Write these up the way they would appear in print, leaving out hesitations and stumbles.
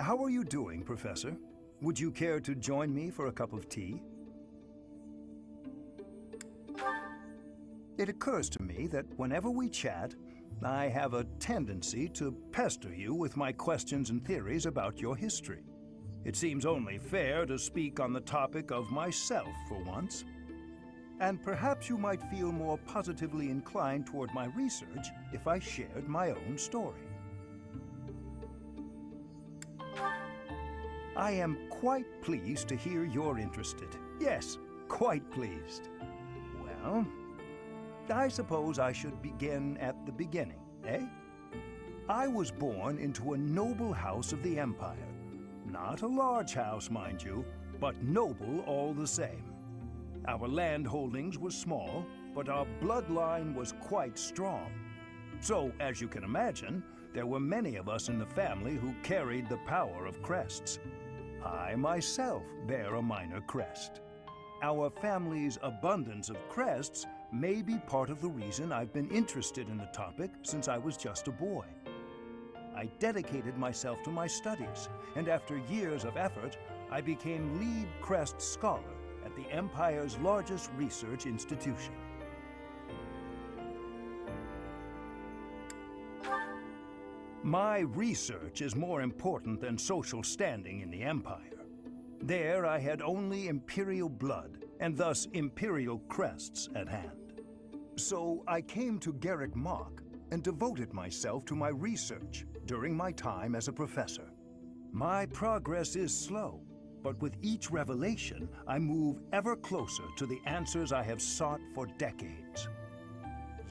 How are you doing, Professor? Would you care to join me for a cup of tea? It occurs to me that whenever we chat, I have a tendency to pester you with my questions and theories about your history. It seems only fair to speak on the topic of myself for once. And perhaps you might feel more positively inclined toward my research if I shared my own story. I am quite pleased to hear you're interested. Yes, quite pleased. Well, I suppose I should begin at the beginning, eh? I was born into a noble house of the Empire. Not a large house, mind you, but noble all the same. Our land holdings were small, but our bloodline was quite strong. So, as you can imagine, there were many of us in the family who carried the power of crests. I myself bear a minor crest. Our family's abundance of crests may be part of the reason I've been interested in the topic since I was just a boy. I dedicated myself to my studies, and after years of effort, I became lead crest scholar at the Empire's largest research institution. My research is more important than social standing in the Empire. There I had only Imperial blood, and thus Imperial crests at hand. So I came to Garrick Mach and devoted myself to my research during my time as a professor. My progress is slow, but with each revelation, I move ever closer to the answers I have sought for decades.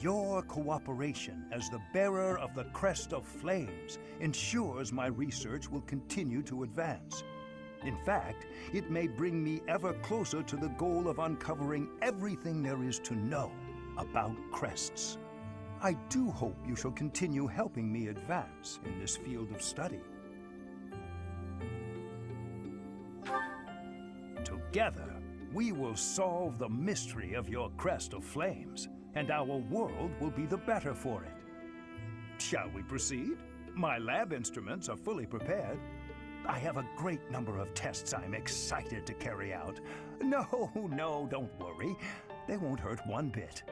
Your cooperation as the bearer of the Crest of Flames ensures my research will continue to advance. In fact, it may bring me ever closer to the goal of uncovering everything there is to know about crests. I do hope you shall continue helping me advance in this field of study. Together, we will solve the mystery of your Crest of Flames, and our world will be the better for it. Shall we proceed? My lab instruments are fully prepared. I have a great number of tests I'm excited to carry out. No, don't worry. They won't hurt one bit.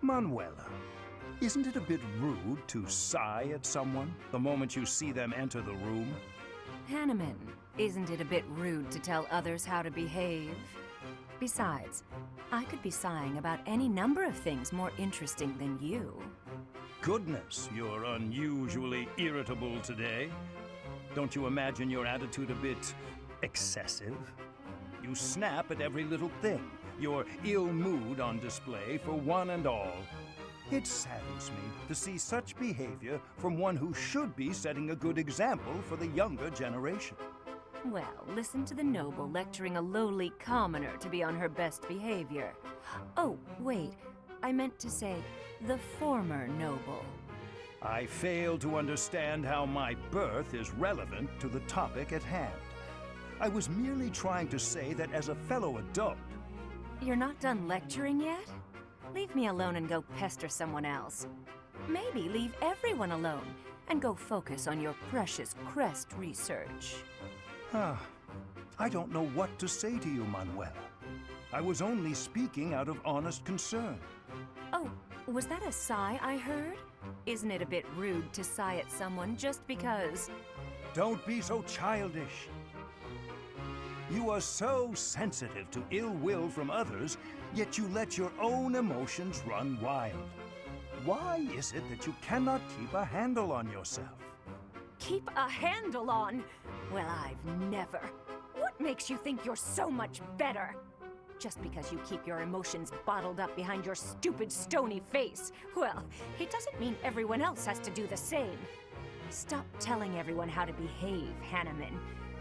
Manuela, isn't it a bit rude to sigh at someone the moment you see them enter the room? Hanneman, isn't it a bit rude to tell others how to behave? Besides, I could be sighing about any number of things more interesting than you. Goodness, you're unusually irritable today. Don't you imagine your attitude a bit excessive? You snap at every little thing, your ill mood on display for one and all. It saddens me to see such behavior from one who should be setting a good example for the younger generation. Well, listen to the noble lecturing a lowly commoner to be on her best behavior. Oh, wait, I meant to say the former noble. I fail to understand how my birth is relevant to the topic at hand. I was merely trying to say that as a fellow adult... You're not done lecturing yet? Leave me alone and go pester someone else. Maybe leave everyone alone and go focus on your precious crest research. I don't know what to say to you, Manuela. I was only speaking out of honest concern. Oh, was that a sigh I heard? Isn't it a bit rude to sigh at someone just because... Don't be so childish. You are so sensitive to ill will from others, yet you let your own emotions run wild. Why is it that you cannot keep a handle on yourself? Keep a handle on? Well, I've never. What makes you think you're so much better? Just because you keep your emotions bottled up behind your stupid, stony face, well, it doesn't mean everyone else has to do the same. Stop telling everyone how to behave, Hanneman.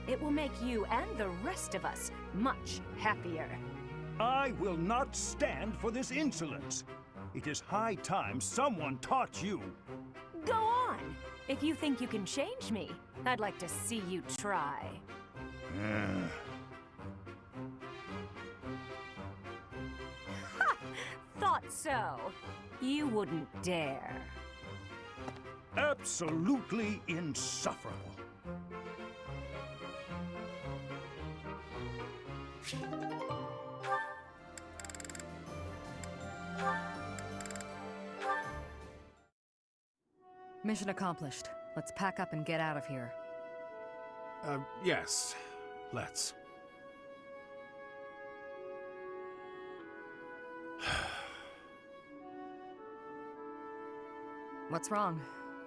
It will make you and the rest of us much happier. I will not stand for this insolence. It is high time someone taught you. Go on! If you think you can change me, I'd like to see you try. Ha! Thought so. You wouldn't dare. Absolutely insufferable. Mission accomplished. Let's pack up and get out of here. Yes. Let's. What's wrong?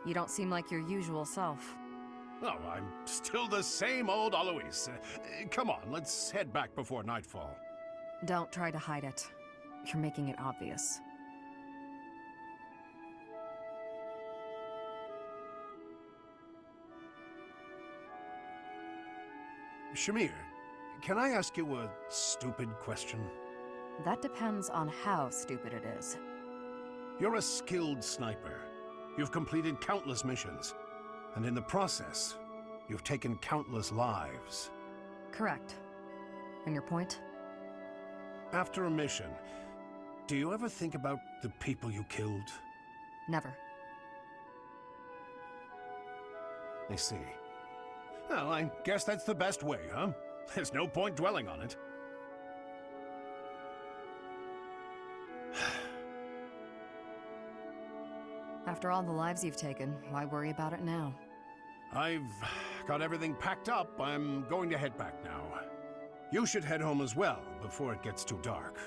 You don't seem like your usual self. Oh, I'm still the same old Alois. Come on, let's head back before nightfall. Don't try to hide it. You're making it obvious. Shamir, can I ask you a stupid question? That depends on how stupid it is. You're a skilled sniper. You've completed countless missions. And in the process, you've taken countless lives. Correct. And your point? After a mission, do you ever think about the people you killed? Never. I see. Well, I guess that's the best way, huh? There's no point dwelling on it. After all the lives you've taken, why worry about it now? I've got everything packed up. I'm going to head back now. You should head home as well, before it gets too dark.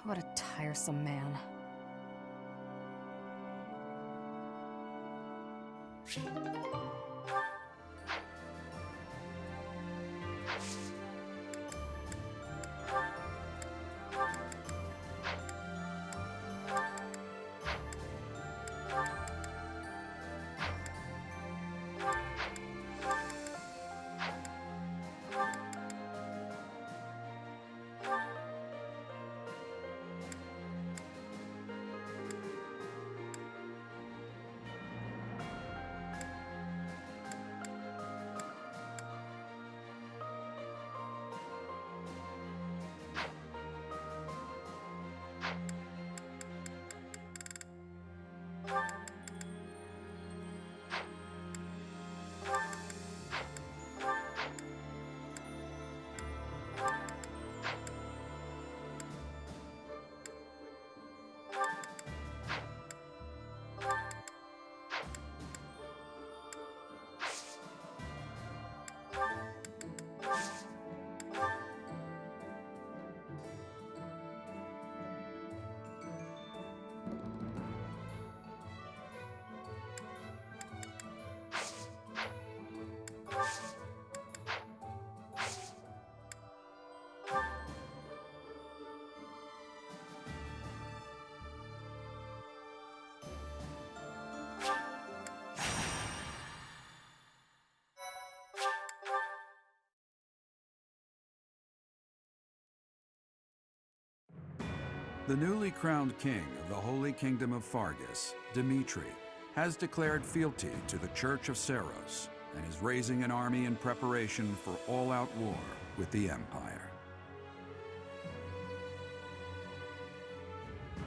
What a tiresome man. The newly crowned king of the Holy Kingdom of Fargus, Dimitri, has declared fealty to the Church of Seros and is raising an army in preparation for all-out war with the Empire.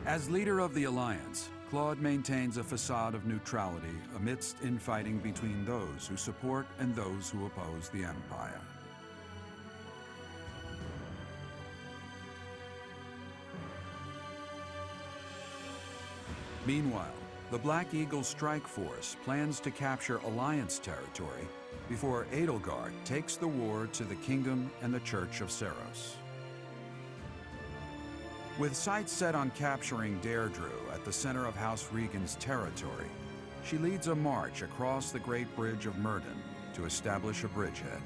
As leader of the Alliance, Claude maintains a facade of neutrality amidst infighting between those who support and those who oppose the Empire. Meanwhile, the Black Eagle Strike Force plans to capture Alliance territory before Edelgard takes the war to the Kingdom and the Church of Seros. With sights set on capturing Deirdre at the center of House Regan's territory, she leads a march across the Great Bridge of Myrddin to establish a bridgehead.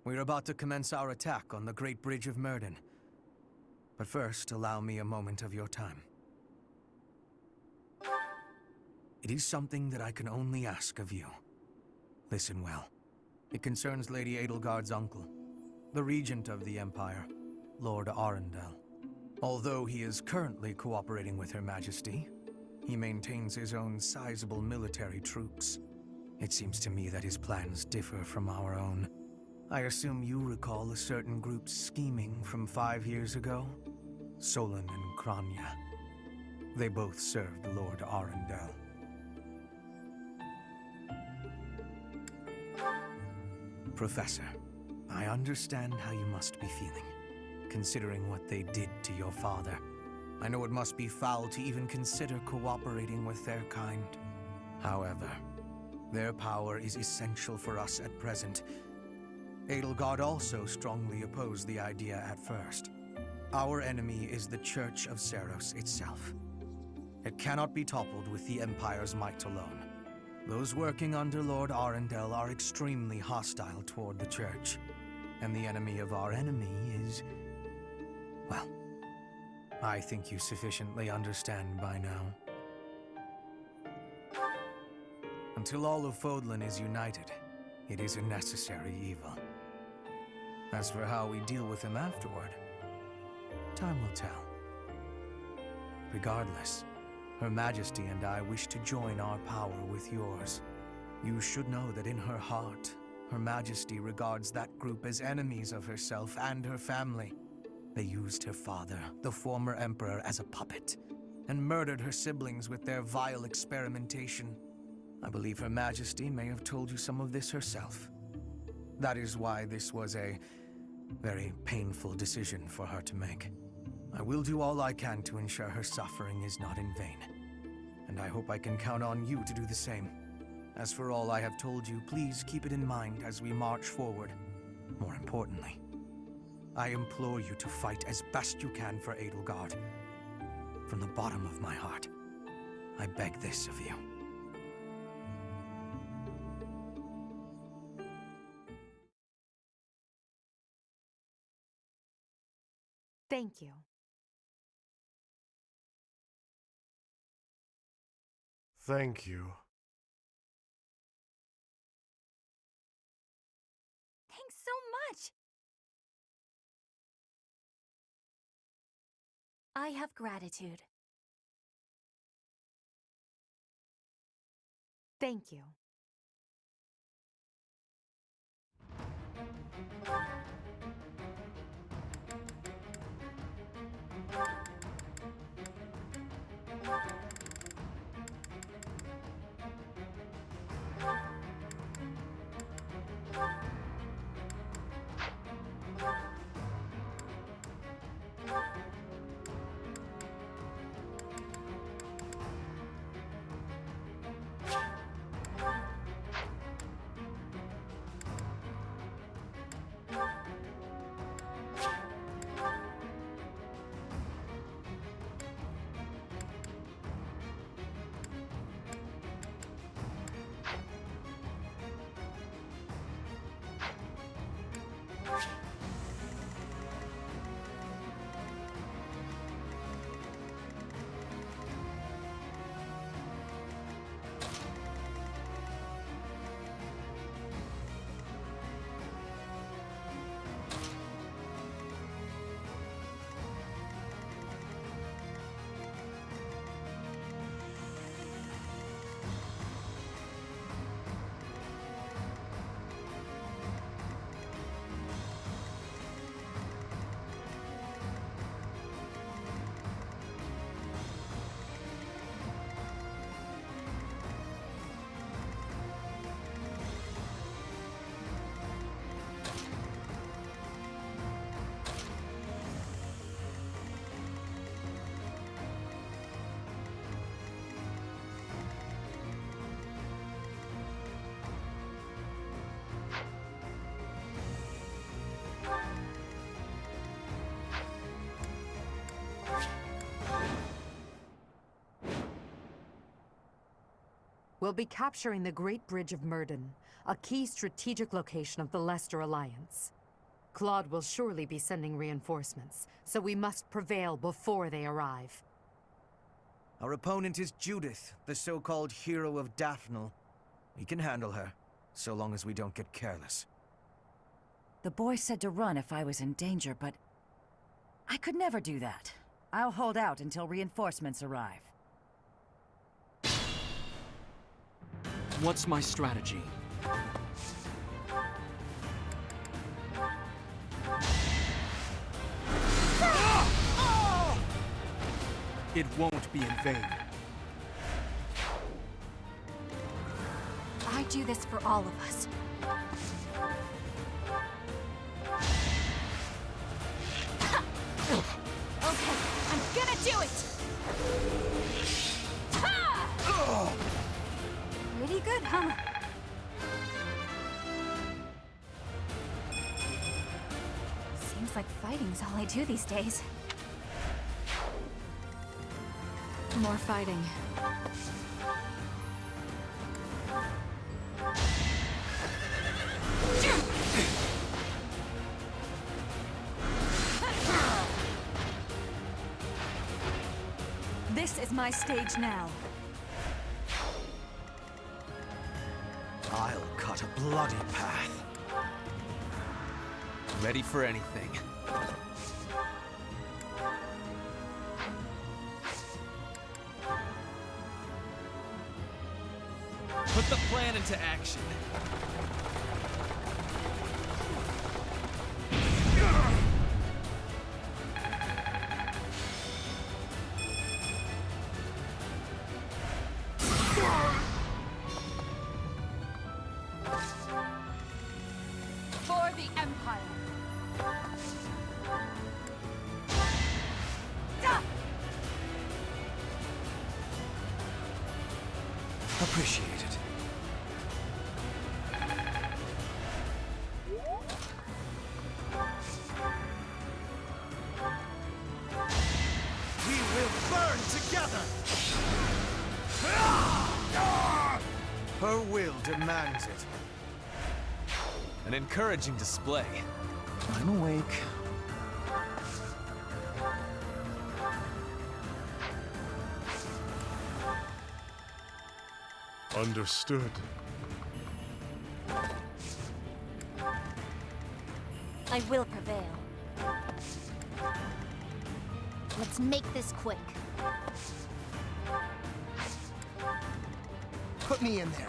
We're about to commence our attack on the Great Bridge of Myrden. But first, allow me a moment of your time. It is something that I can only ask of you. Listen well. It concerns Lady Edelgard's uncle, the regent of the Empire, Lord Arundel. Although he is currently cooperating with Her Majesty, he maintains his own sizable military troops. It seems to me that his plans differ from our own. I assume you recall a certain group's scheming from 5 years ago? Solon and Kranya. They both served Lord Arundel. Professor, I understand how you must be feeling, considering what they did to your father. I know it must be foul to even consider cooperating with their kind. However, their power is essential for us at present. Edelgard also strongly opposed the idea at first. Our enemy is the Church of Seros itself. It cannot be toppled with the Empire's might alone. Those working under Lord Arundel are extremely hostile toward the Church. And the enemy of our enemy is... well, I think you sufficiently understand by now. Until all of Fodlan is united, it is a necessary evil. As for how we deal with him afterward, time will tell. Regardless, Her Majesty and I wish to join our power with yours. You should know that in her heart, Her Majesty regards that group as enemies of herself and her family. They used her father, the former emperor, as a puppet, and murdered her siblings with their vile experimentation. I believe Her Majesty may have told you some of this herself. That is why this was a very painful decision for her to make. I will do all I can to ensure her suffering is not in vain. And I hope I can count on you to do the same. As for all I have told you, please keep it in mind as we march forward. More importantly, I implore you to fight as best you can for Edelgard. From the bottom of my heart, I beg this of you. Thank you. Thank you. Thanks so much! I have gratitude. Thank you. We'll be capturing the Great Bridge of Myrden, a key strategic location of the Leicester Alliance. Claude will surely be sending reinforcements, so we must prevail before they arrive. Our opponent is Judith, the so-called hero of Daphnel. We can handle her, so long as we don't get careless. The boy said to run if I was in danger, but I could never do that. I'll hold out until reinforcements arrive. What's my strategy? It won't be in vain. I do this for all of us. Okay, I'm gonna do it! Pretty good, huh? Seems like fighting's all I do these days. More fighting. This is my stage now. I'll cut a bloody path. Ready for anything. Put the plan into action. For the Empire. Appreciate it. We will burn together! Her will demands it. An encouraging display. I'm awake. Understood. I will prevail. Let's make this quick. Put me in there.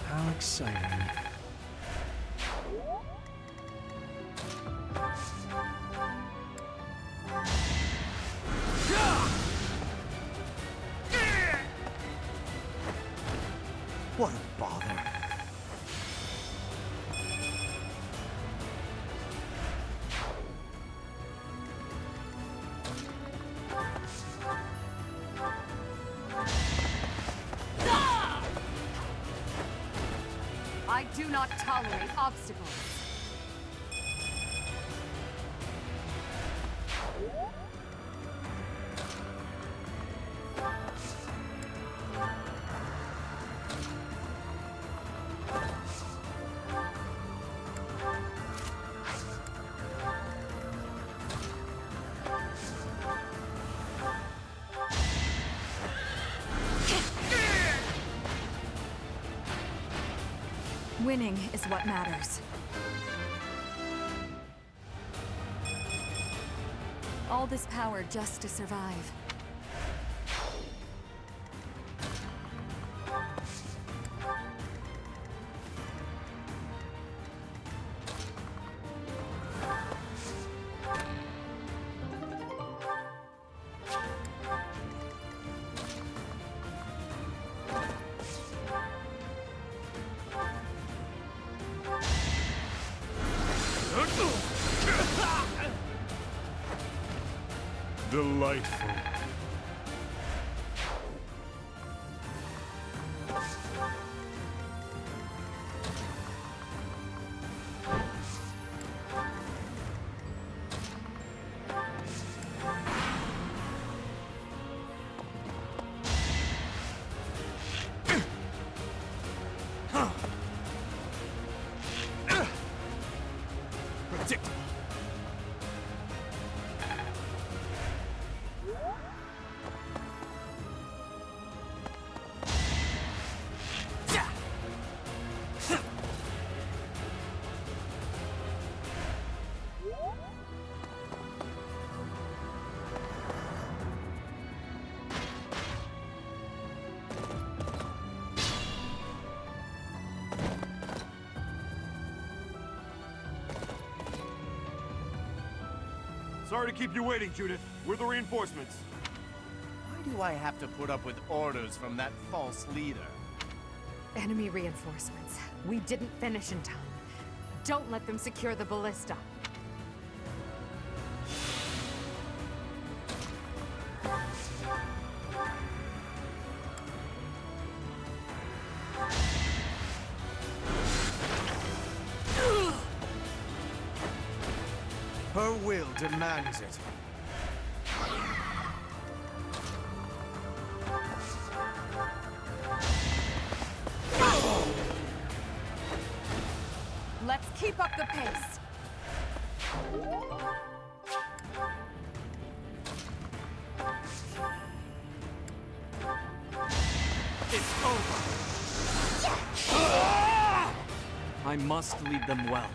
How exciting. What a bother. I do not tolerate obstacles. Winning is what matters. All this power just to survive. Delightful. Predictable. Sorry to keep you waiting, Judith. We're the reinforcements. Why do I have to put up with orders from that false leader? Enemy reinforcements. We didn't finish in time. Don't let them secure the ballista. Her will demands it. Let's keep up the pace. It's over. I must lead them well.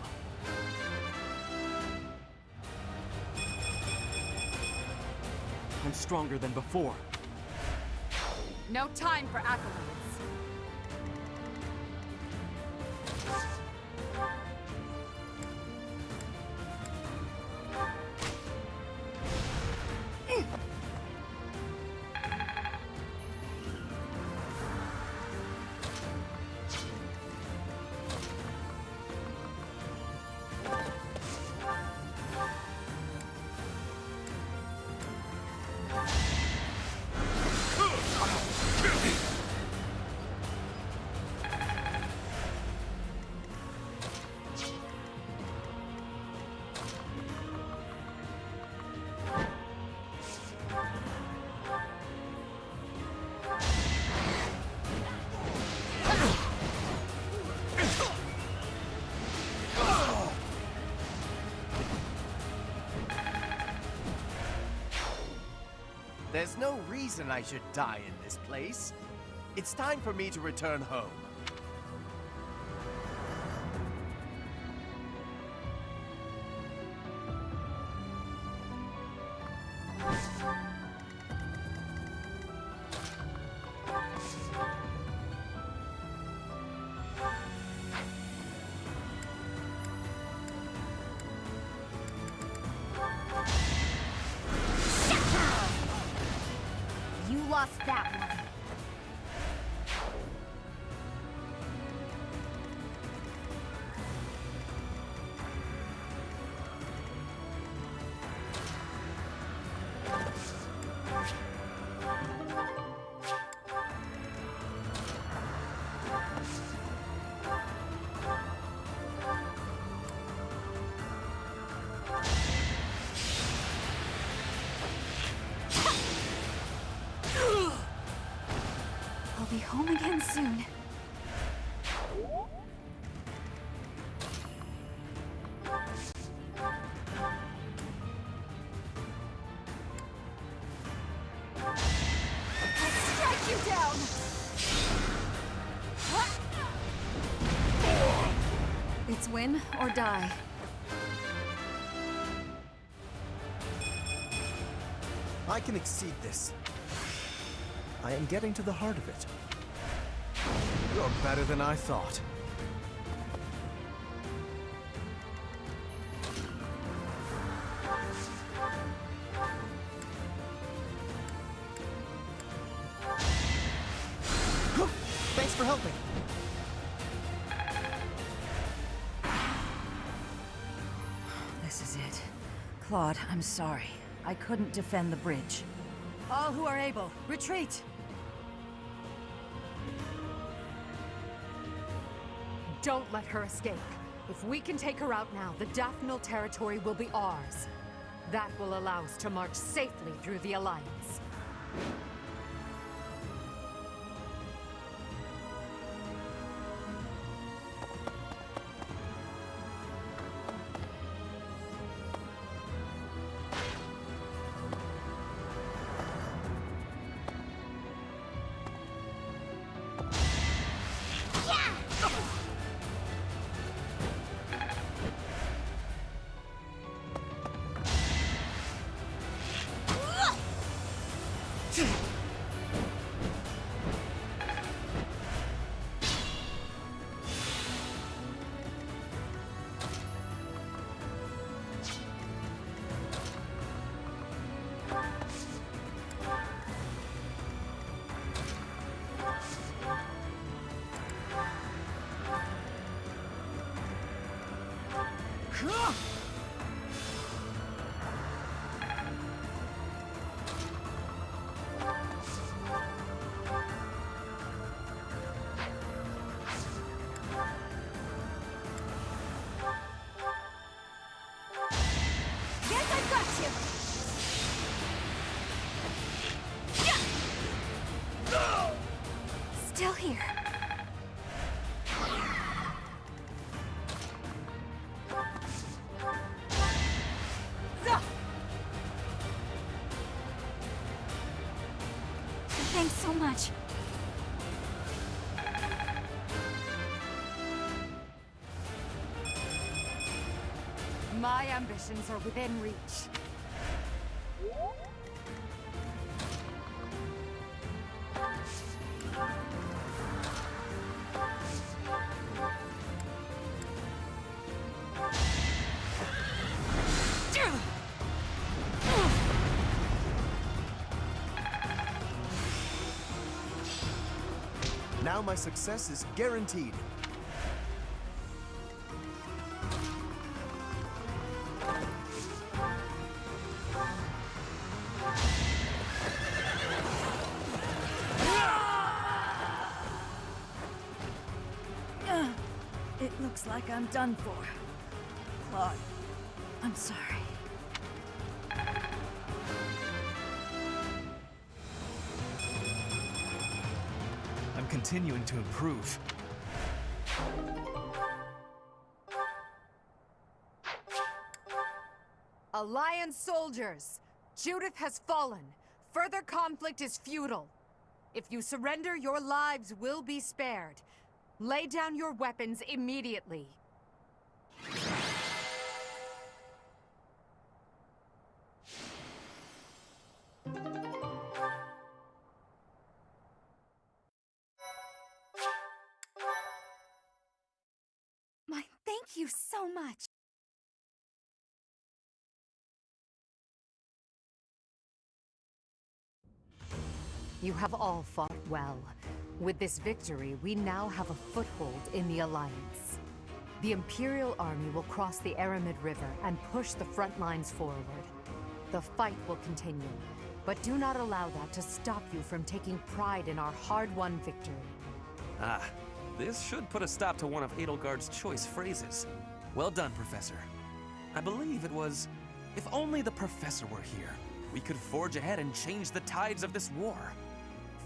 I'm stronger than before. No time for accolades. There's no reason I should die in this place. It's time for me to return home. You lost that one. I'll be home again soon. I'll strike you down! win or die. I can exceed this. I am getting to the heart of it. You're better than I thought. Thanks for helping. This is it. Claude, I'm sorry. I couldn't defend the bridge. All who are able, retreat! Don't let her escape. If we can take her out now, the Daphne territory will be ours. That will allow us to march safely through the Alliance. Still here. Thanks so much. My ambitions are within reach. Now my success is guaranteed. It looks like I'm done for. Claude, I'm sorry. I'm continuing to improve. Alliance soldiers! Judith has fallen. Further conflict is futile. If you surrender, your lives will be spared. Lay down your weapons immediately. Thank you so much. You have all fought well. With this victory, we now have a foothold in the Alliance. The Imperial Army will cross the Aramid River and push the front lines forward. The fight will continue, but do not allow that to stop you from taking pride in our hard-won victory. Ah, this should put a stop to one of Edelgard's choice phrases. Well done, Professor. I believe it was, if only the Professor were here, we could forge ahead and change the tides of this war.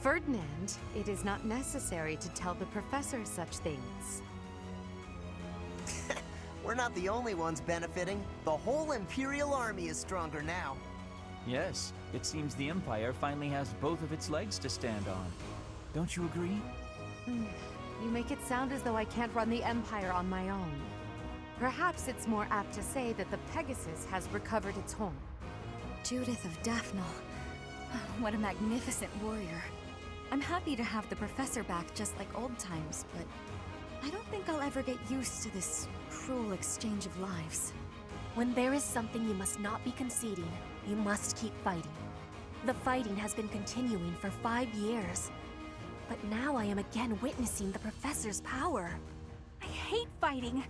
Ferdinand, it is not necessary to tell the Professor such things. We're not the only ones benefiting. The whole Imperial Army is stronger now. Yes, it seems the Empire finally has both of its legs to stand on. Don't you agree? You make it sound as though I can't run the Empire on my own. Perhaps it's more apt to say that the Pegasus has recovered its home. Judith of Daphne. What a magnificent warrior. I'm happy to have the professor back just like old times, but I don't think I'll ever get used to this cruel exchange of lives. When there is something you must not be conceding, you must keep fighting. The fighting has been continuing for 5 years. But now I am again witnessing the professor's power. I hate fighting.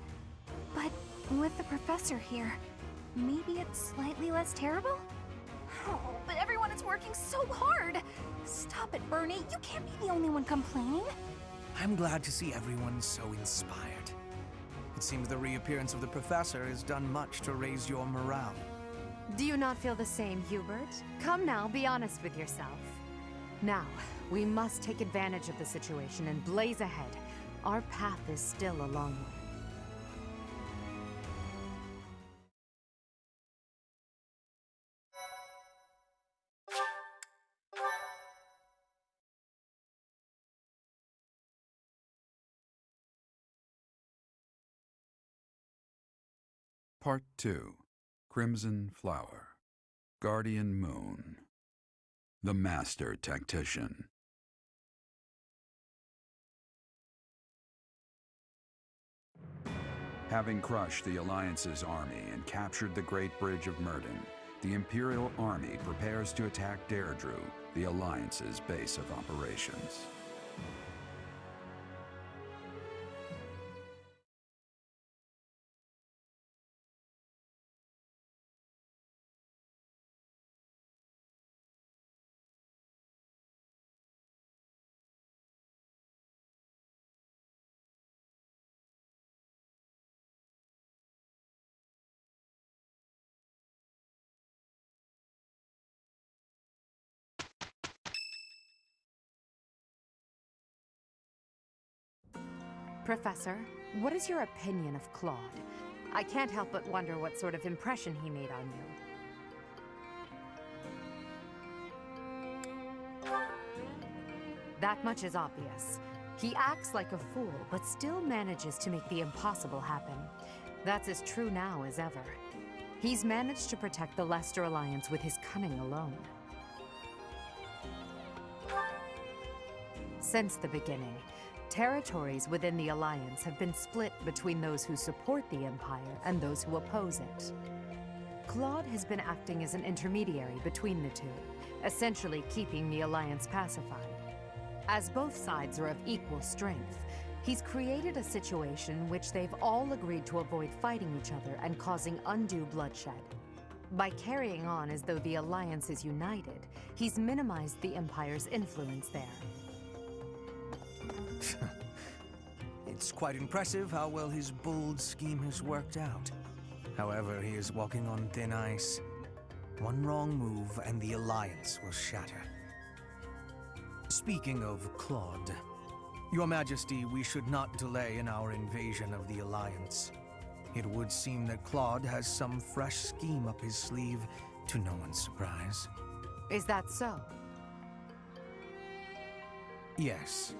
But with the professor here, maybe it's slightly less terrible? Oh, but everyone is working so hard! Stop it, Bernie. You can't be the only one complaining. I'm glad to see everyone so inspired. It seems the reappearance of the professor has done much to raise your morale. Do you not feel the same, Hubert? Come now, be honest with yourself. Now, we must take advantage of the situation and blaze ahead. Our path is still a long one. Part 2. Crimson Flower. Guardian Moon. The Master Tactician. Having crushed the Alliance's army and captured the Great Bridge of Myrden, the Imperial Army prepares to attack Deirdre, the Alliance's base of operations. Professor, what is your opinion of Claude? I can't help but wonder what sort of impression he made on you. That much is obvious. He acts like a fool, but still manages to make the impossible happen. That's as true now as ever. He's managed to protect the Leicester Alliance with his cunning alone. Since the beginning, territories within the Alliance have been split between those who support the Empire and those who oppose it. Claude has been acting as an intermediary between the two, essentially keeping the Alliance pacified. As both sides are of equal strength, he's created a situation which they've all agreed to avoid fighting each other and causing undue bloodshed. By carrying on as though the Alliance is united, he's minimized the Empire's influence there. It's quite impressive how well his bold scheme has worked out. However, he is walking on thin ice. One wrong move and the Alliance will shatter. Speaking of Claude, Your Majesty, we should not delay in our invasion of the Alliance. It would seem that Claude has some fresh scheme up his sleeve, to no one's surprise. Is that so? Yes.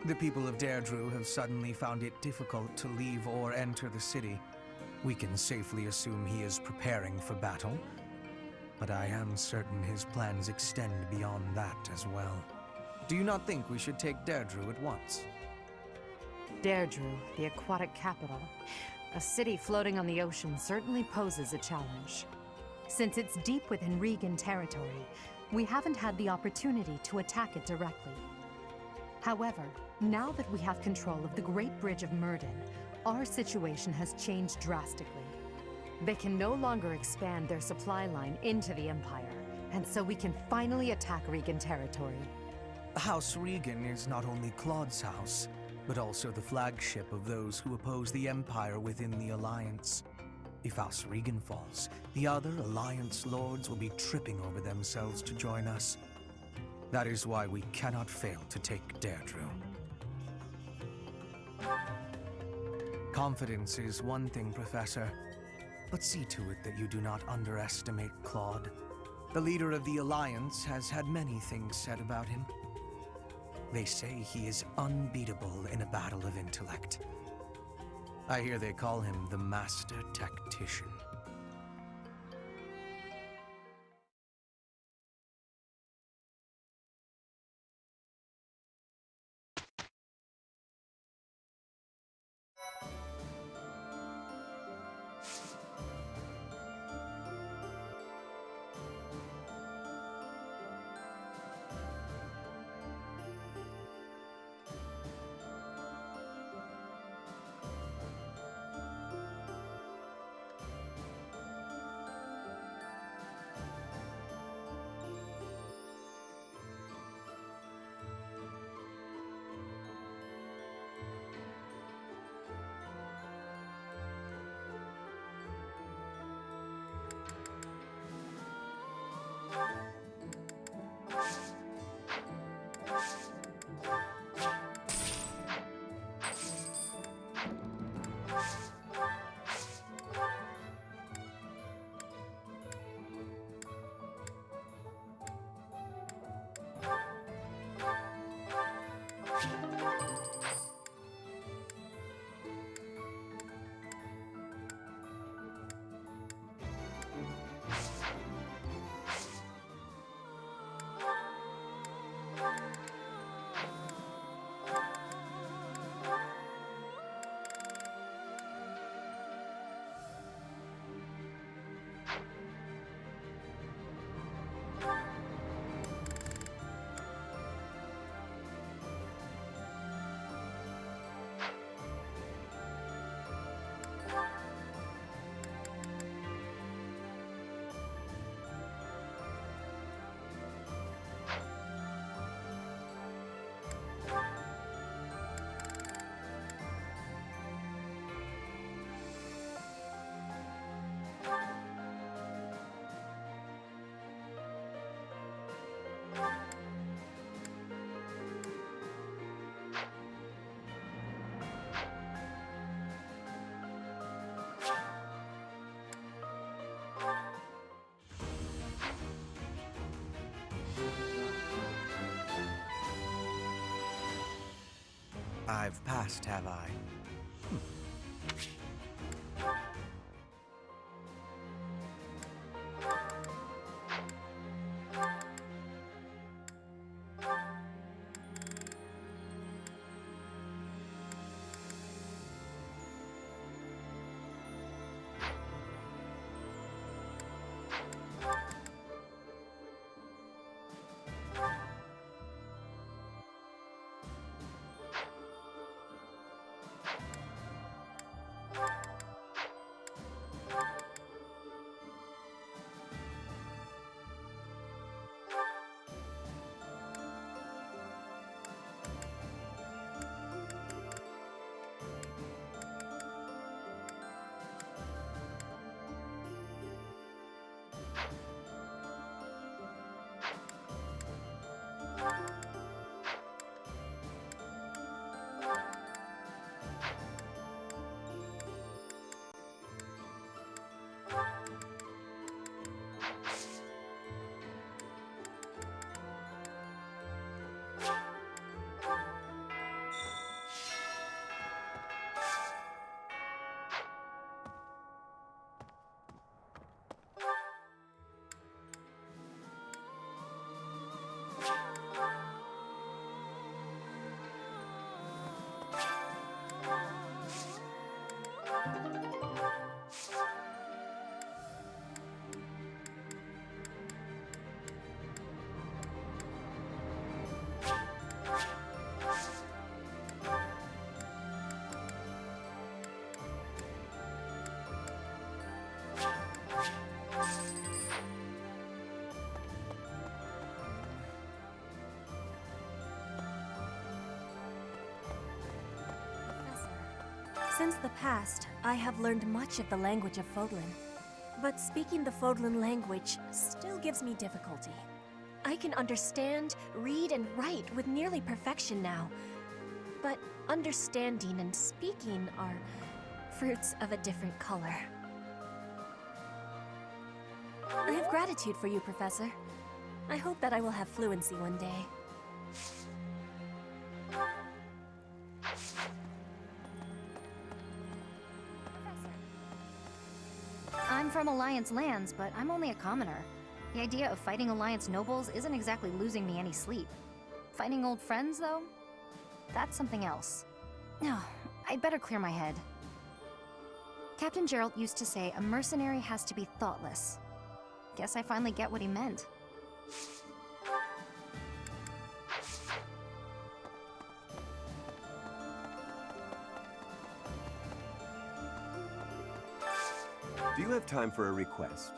The people of Deirdre have suddenly found it difficult to leave or enter the city. We can safely assume he is preparing for battle, but I am certain his plans extend beyond that as well. Do you not think we should take Deirdre at once? Deirdre, the aquatic capital. A city floating on the ocean certainly poses a challenge. Since it's deep within Regan territory, we haven't had the opportunity to attack it directly. However, now that we have control of the Great Bridge of Myrden, our situation has changed drastically. They can no longer expand their supply line into the Empire, and so we can finally attack Regan territory. House Regan is not only Claude's house, but also the flagship of those who oppose the Empire within the Alliance. If House Regan falls, the other Alliance lords will be tripping over themselves to join us. That is why we cannot fail to take Deirdre. Confidence is one thing, Professor, but see to it that you do not underestimate Claude. The leader of the Alliance has had many things said about him. They say he is unbeatable in a battle of intellect. I hear they call him the Master Tactician. I've passed, have I? Since the past, I have learned much of the language of Fodlan. But speaking the Fodlan language still gives me difficulty. I can understand, read, and write with nearly perfection now. But understanding and speaking are fruits of a different color. I have gratitude for you, Professor. I hope that I will have fluency one day. from Alliance lands, but I'm only a commoner. The idea of fighting Alliance nobles isn't exactly losing me any sleep. Fighting old friends, though? That's something else. No, I'd better clear my head. Captain Gerald used to say a mercenary has to be thoughtless. Guess I finally get what he meant. Do you have time for a request?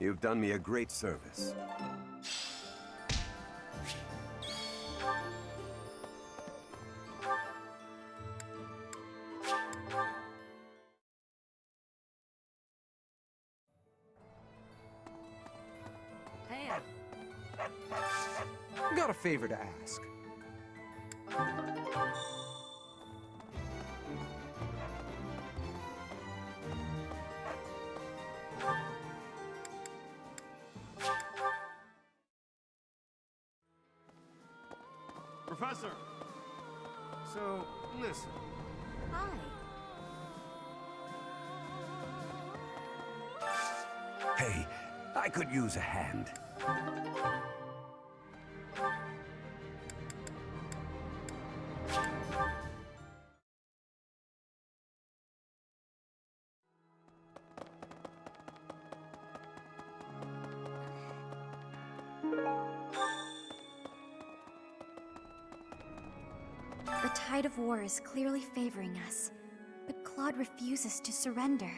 You've done me a great service. Hey, Got a favor to ask. Professor! So, listen. hi. Hey, I could use a hand. The tide of war is clearly favoring us, but Claude refuses to surrender.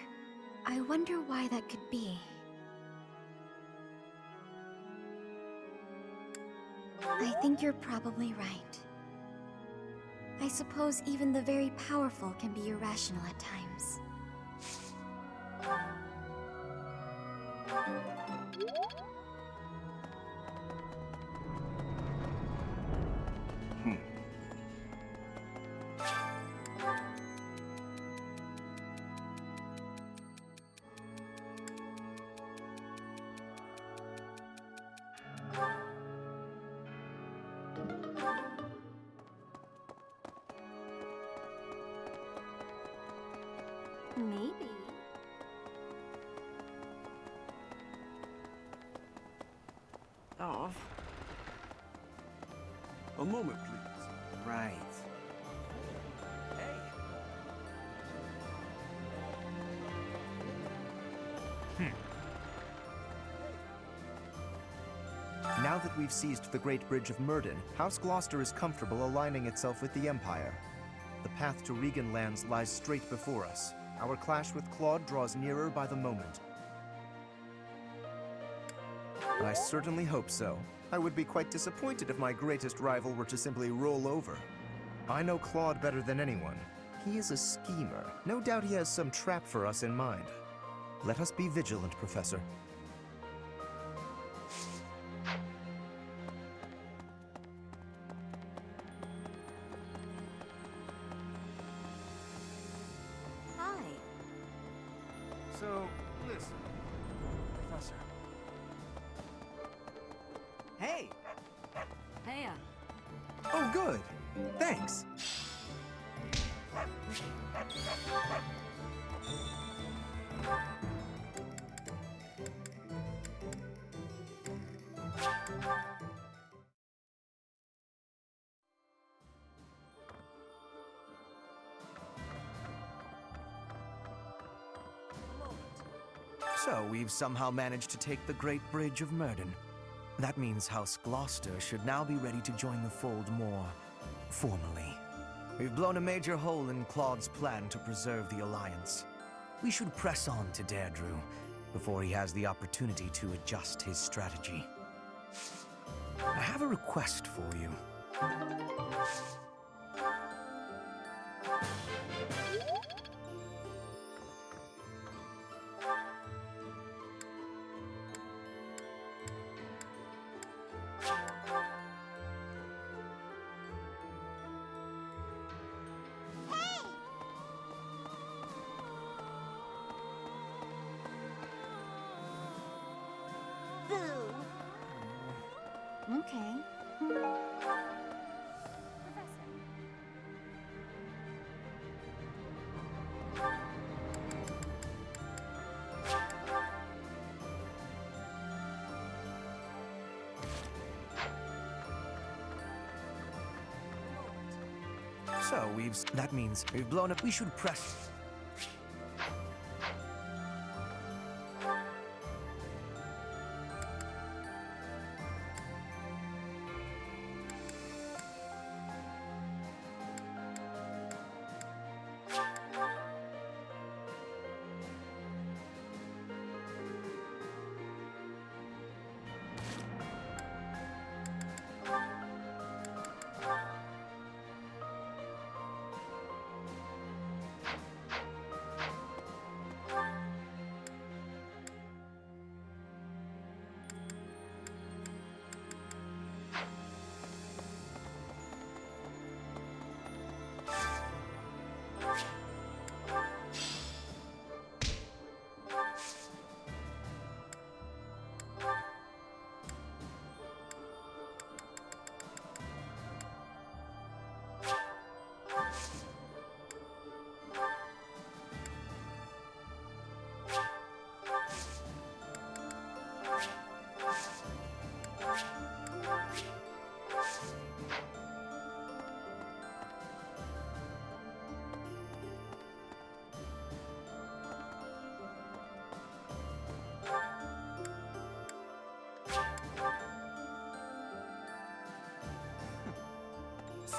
I wonder why that could be. I think you're probably right. I suppose even the very powerful can be irrational at times. Maybe. Oh. A moment, please. Right. Now that we've seized the Great Bridge of Myrden, House Gloucester is comfortable aligning itself with the Empire. The path to Regan lands lies straight before us. Our clash with Claude draws nearer by the moment. I certainly hope so. I would be quite disappointed if my greatest rival were to simply roll over. I know Claude better than anyone. He is a schemer. No doubt he has some trap for us in mind. Let us be vigilant, Professor. Hi. So, listen. Professor. Hey! Hey, Oh, good. Thanks. So we've somehow managed to take the Great Bridge of Myrden. That means House Gloucester should now be ready to join the fold more formally. We've blown a major hole in Claude's plan to preserve the Alliance. We should press on to Deirdre before he has the opportunity to adjust his strategy. I have a request for you. Okay. So that means we've blown up. We should press.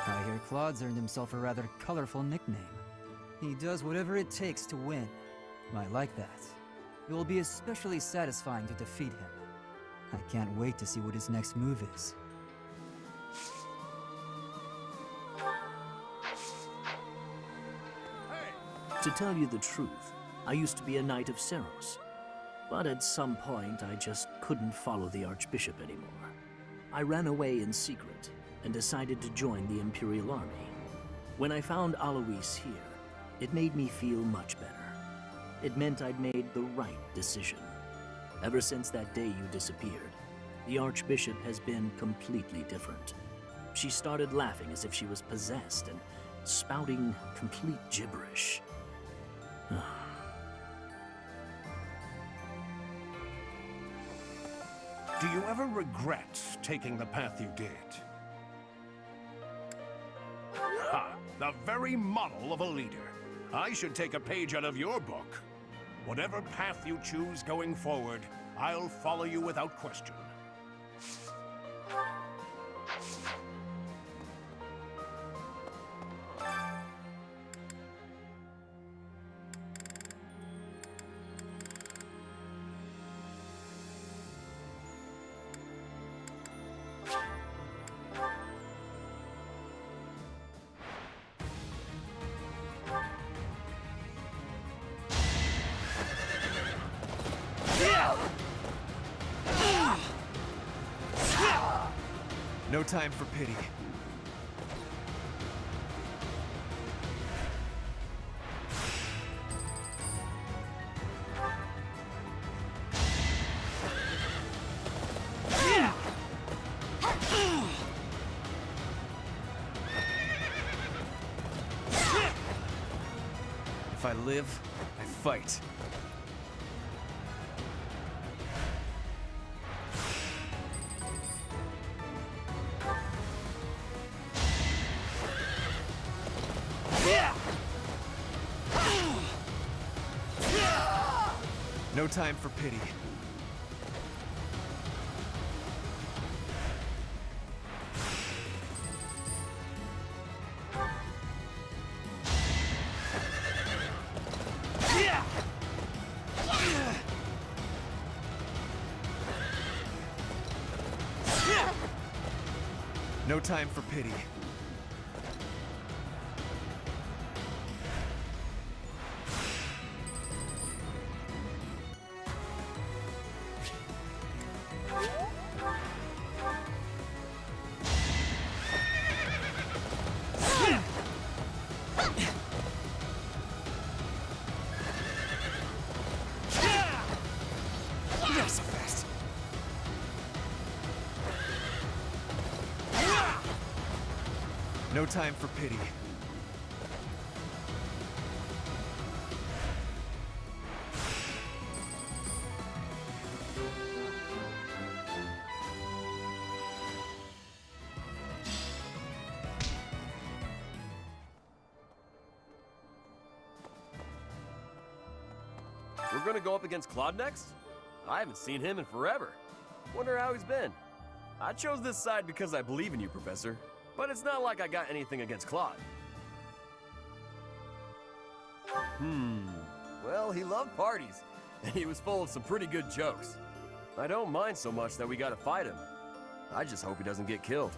I hear Claude's earned himself a rather colorful nickname. He does whatever it takes to win. I like that. It will be especially satisfying to defeat him. I can't wait to see what his next move is. To tell you the truth, I used to be a Knight of Seros. But at some point, I just couldn't follow the Archbishop anymore. I ran away in secret and decided to join the Imperial Army. When I found Alois here, it made me feel much better. It meant I'd made the right decision. Ever since that day you disappeared, the Archbishop has been completely different. She started laughing as if she was possessed and spouting complete gibberish. Do you ever regret taking the path you did? Ha! The very model of a leader. I should take a page out of your book. Whatever path you choose going forward, I'll follow you without question. No time for pity. If I live, I fight. No time for pity. No time for pity. You're so fast. No time for pity. We're gonna go up against Claude next? I haven't seen him in forever. Wonder how he's been. I chose this side because I believe in you, Professor. But it's not like I got anything against Claude. Well, he loved parties, and he was full of some pretty good jokes. I don't mind so much that we gotta fight him. I just hope he doesn't get killed.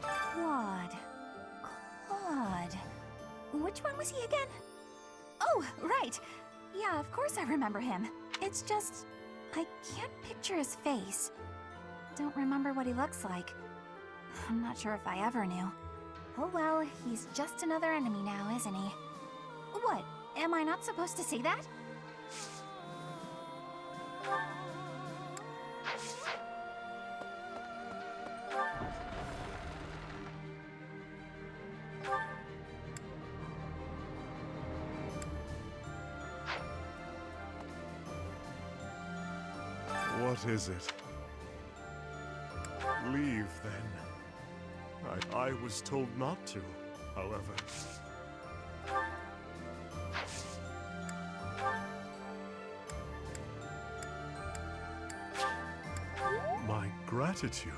Claude. Which one was he again? Oh, right. Yeah, of course I remember him. It's just, I can't picture his face. Don't remember what he looks like. I'm not sure if I ever knew. Oh well, he's just another enemy now, isn't he? What? Am I not supposed to say that? What is it? Leave, then. I was told not to, however. My gratitude.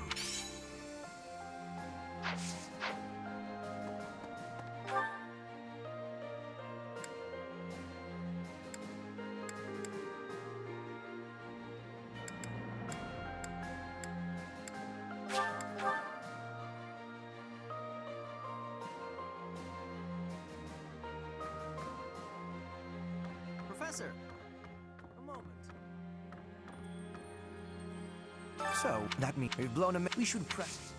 Professor, a moment. So, that means we've blown him. We should press.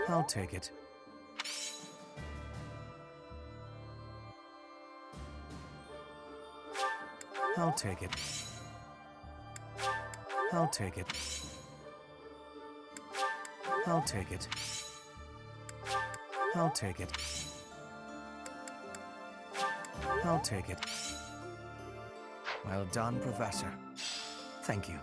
I'll take it. I'll take it. I'll take it. I'll take it. I'll take it. I'll take it. Well done, Professor. Thank you.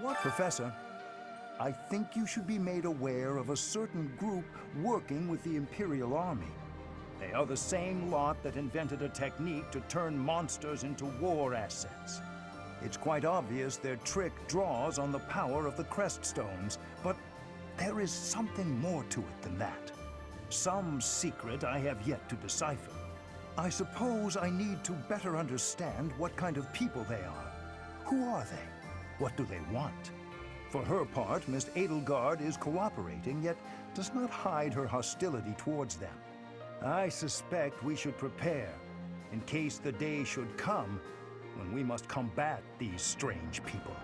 What? Professor, I think you should be made aware of a certain group working with the Imperial Army. They are the same lot that invented a technique to turn monsters into war assets. It's quite obvious their trick draws on the power of the Crest Stones, but there is something more to it than that. Some secret I have yet to decipher. I suppose I need to better understand what kind of people they are. Who are they? What do they want? For her part, Miss Edelgard is cooperating, yet does not hide her hostility towards them. I suspect we should prepare in case the day should come when we must combat these strange people.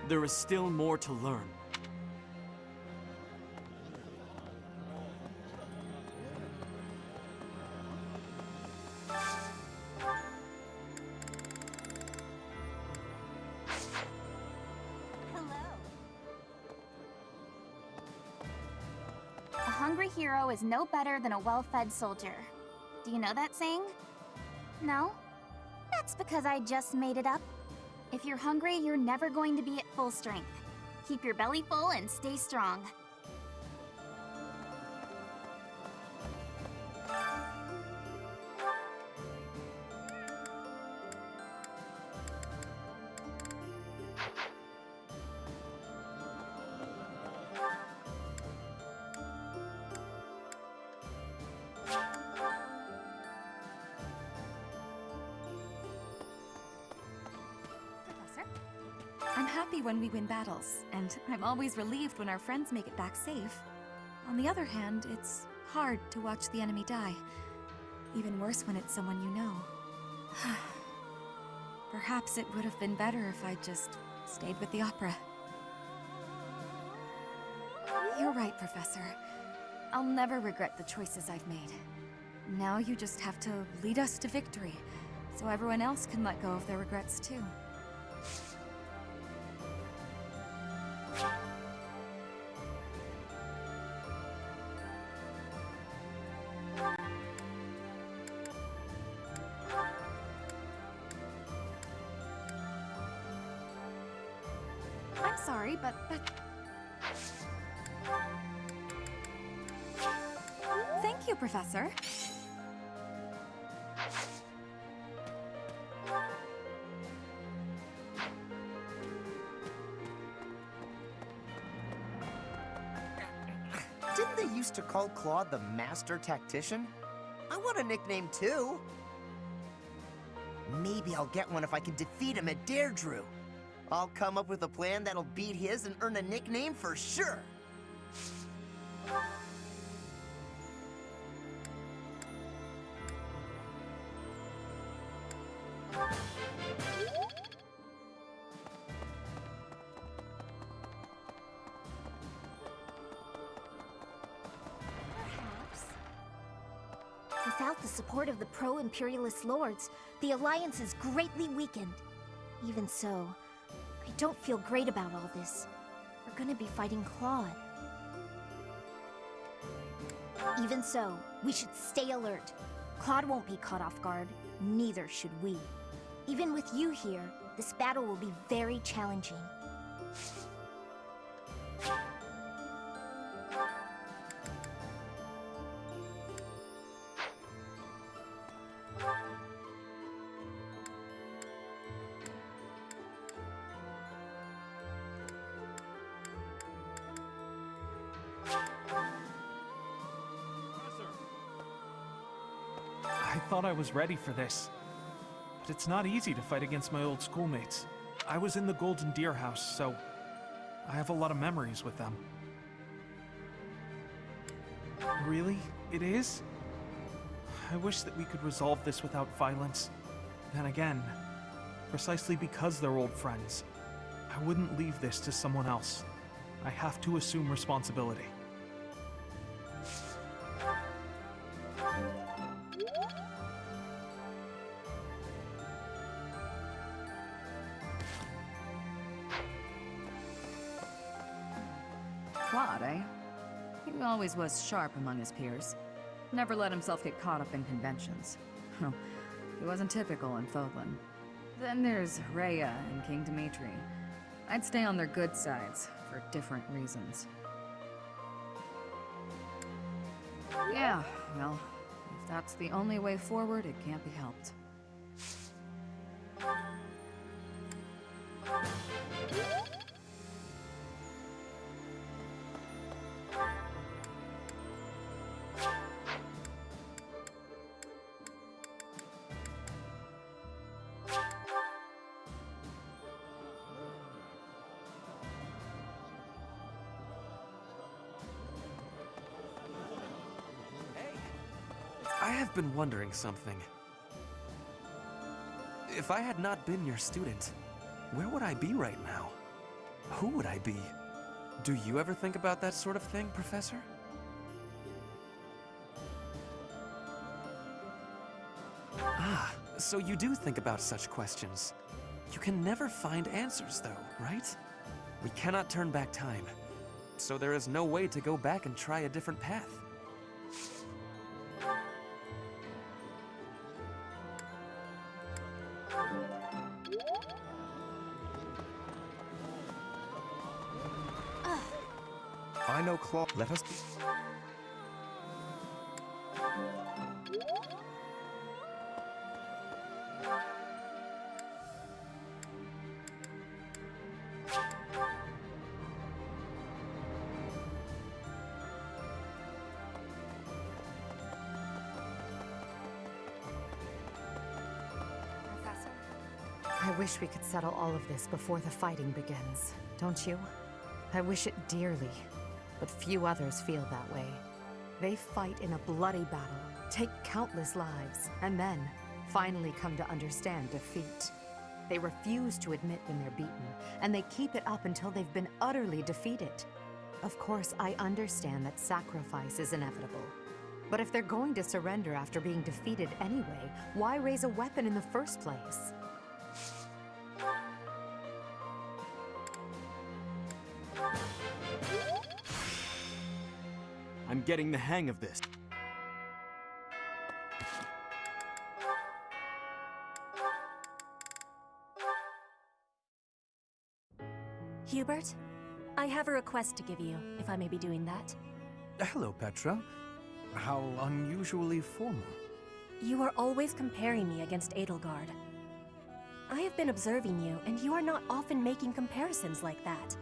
There is still more to learn. A hungry hero is no better than a well-fed soldier. Do you know that saying? No? That's because I just made it up. If you're hungry, you're never going to be at full strength. Keep your belly full and stay strong. I'm happy when we win battles, and I'm always relieved when our friends make it back safe. On the other hand, it's hard to watch the enemy die. Even worse when it's someone you know. Perhaps it would have been better if I'd just stayed with the opera. You're right, Professor. I'll never regret the choices I've made. Now you just have to lead us to victory, so everyone else can let go of their regrets too. I'm sorry, but Thank you, Professor. Didn't they used to call Claude the Master Tactician? I want a nickname too. Maybe I'll get one if I can defeat him at Deirdre. I'll come up with a plan that'll beat his and earn a nickname for sure. Without the support of the pro-imperialist lords, the Alliance is greatly weakened. Even so, I don't feel great about all this. We're gonna be fighting Claude. Even so, we should stay alert. Claude won't be caught off guard, neither should we. Even with you here, this battle will be very challenging. I thought I was ready for this. But it's not easy to fight against my old schoolmates. I was in the Golden Deer House, so I have a lot of memories with them. Really? It is? I wish that we could resolve this without violence. Then again, precisely because they're old friends, I wouldn't leave this to someone else. I have to assume responsibility. Claude, eh? He always was sharp among his peers. Never let himself get caught up in conventions. He wasn't typical in Fodlan. Then there's Rhea and King Dimitri. I'd stay on their good sides, for different reasons. Yeah, well, if that's the only way forward, it can't be helped. been wondering something. If I had not been your student, where would I be right now? Who would I be? Do you ever think about that sort of thing, Professor? Ah, so you do think about such questions. You can never find answers, though, right? We cannot turn back time, so there is no way to go back and try a different path. I know Claude. Let us be. Professor? I wish we could settle all of this before the fighting begins, don't you? I wish it dearly, but few others feel that way. They fight in a bloody battle, take countless lives, and then finally come to understand defeat. They refuse to admit when they're beaten, and they keep it up until they've been utterly defeated. Of course, I understand that sacrifice is inevitable. But if they're going to surrender after being defeated anyway, why raise a weapon in the first place? I'm getting the hang of this. Hubert, I have a request to give you, if I may be doing that. Hello, Petra. How unusually formal. You are always comparing me against Edelgard. I have been observing you, and you are not often making comparisons like that.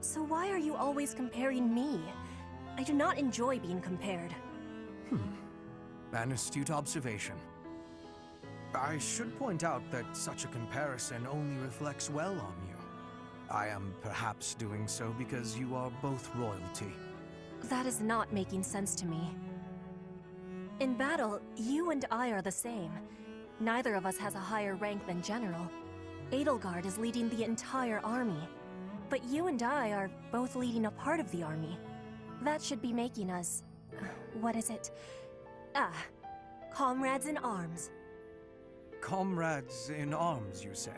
So why are you always comparing me? I do not enjoy being compared. An astute observation. I should point out that such a comparison only reflects well on you. I am perhaps doing so because you are both royalty. That is not making sense to me. In battle, you and I are the same. Neither of us has a higher rank than general. Edelgard is leading the entire army. But you and I are both leading a part of the army. That should be making us... what is it? Comrades in arms. Comrades in arms, you say?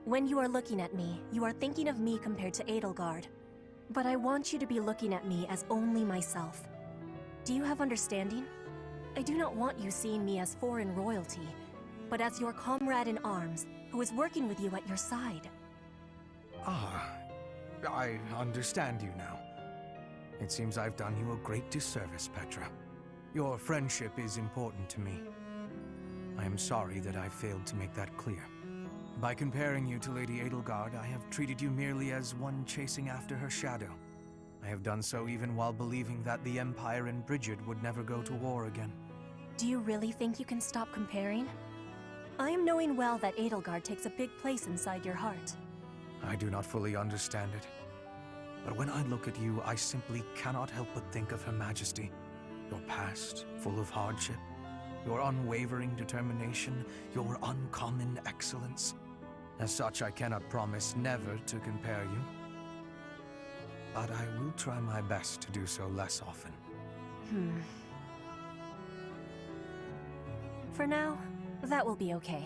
When you are looking at me, you are thinking of me compared to Edelgard. But I want you to be looking at me as only myself. Do you have understanding? I do not want you seeing me as foreign royalty, but as your comrade in arms, who is working with you at your side. Ah, I understand you now. It seems I've done you a great disservice, Petra. Your friendship is important to me. I am sorry that I failed to make that clear. By comparing you to Lady Edelgard, I have treated you merely as one chasing after her shadow. I have done so even while believing that the Empire and Bridget would never go to war again. Do you really think you can stop comparing? I am knowing well that Edelgard takes a big place inside your heart. I do not fully understand it. But when I look at you, I simply cannot help but think of Her Majesty. Your past, full of hardship, your unwavering determination, your uncommon excellence. As such, I cannot promise never to compare you. But I will try my best to do so less often. For now, that will be okay.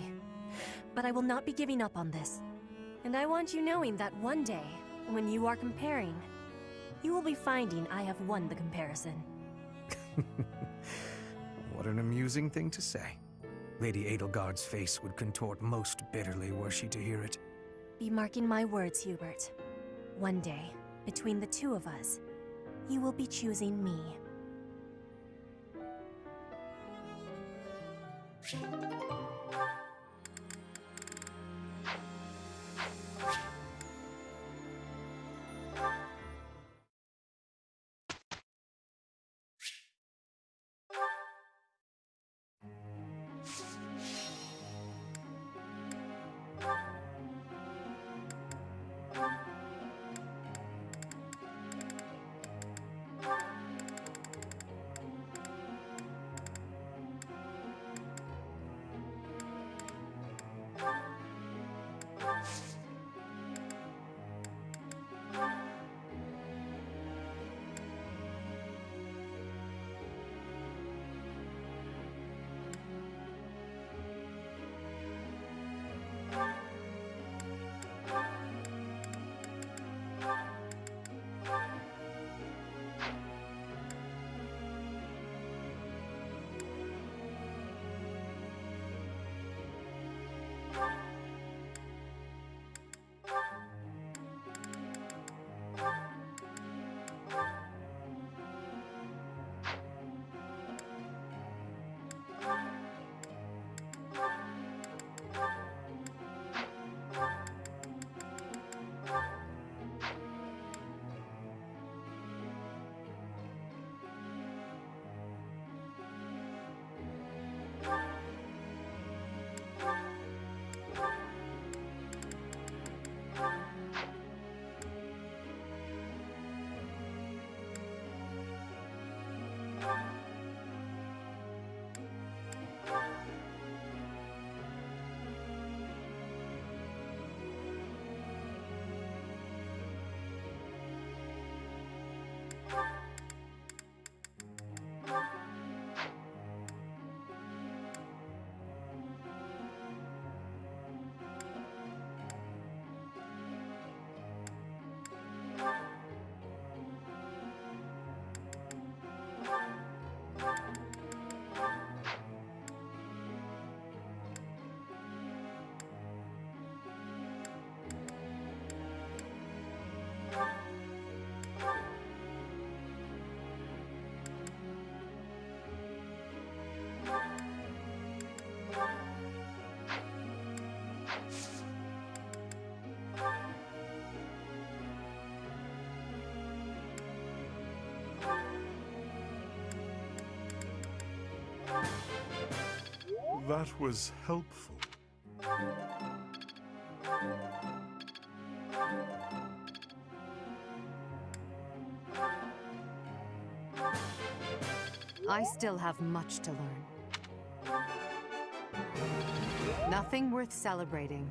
But I will not be giving up on this. And I want you knowing that one day, when you are comparing, you will be finding I have won the comparison. What an amusing thing to say. Lady Edelgard's face would contort most bitterly were she to hear it. Be marking my words, Hubert. One day, between the two of us, you will be choosing me. That was helpful. I still have much to learn. Nothing worth celebrating.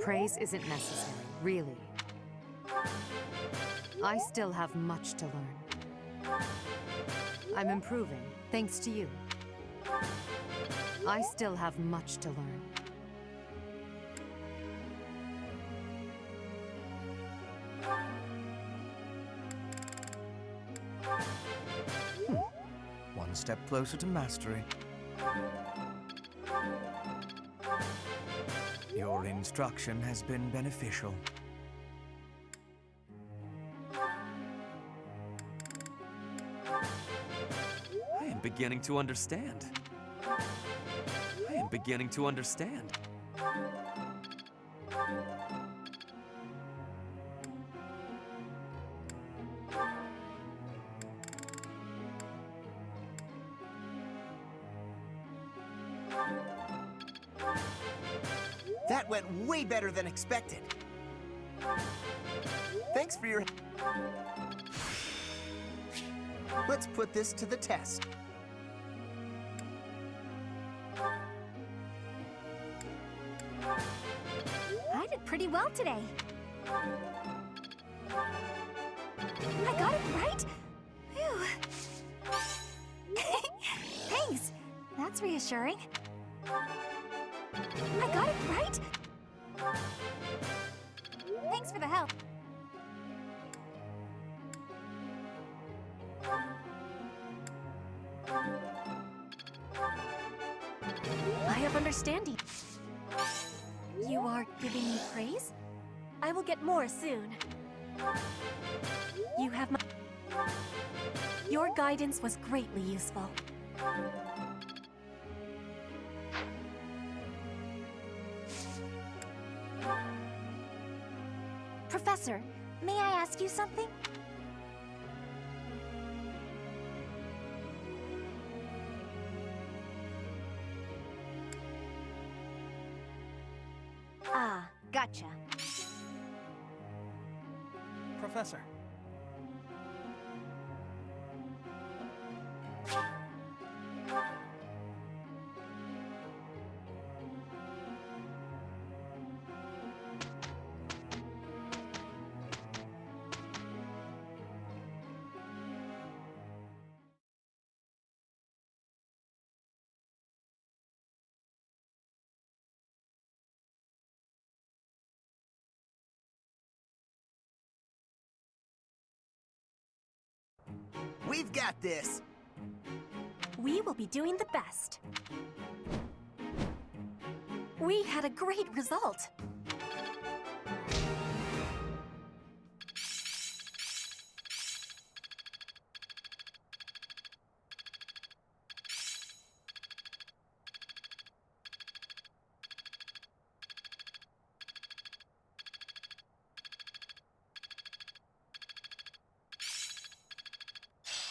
Praise isn't necessary, really. I still have much to learn. I'm improving, thanks to you. I still have much to learn. One step closer to mastery. Your instruction has been beneficial. I am beginning to understand. I am beginning to understand. That went way better than expected. Thanks for your... Let's put this to the test. I did pretty well today. I got it right? Phew. Thanks. That's reassuring. I got it right? Thanks for the help. I have understanding. You are giving me praise? I will get more soon. You have my... Your guidance was greatly useful. Professor, may I ask you something? Ah, gotcha. Professor. We've got this! We will be doing the best. We had a great result.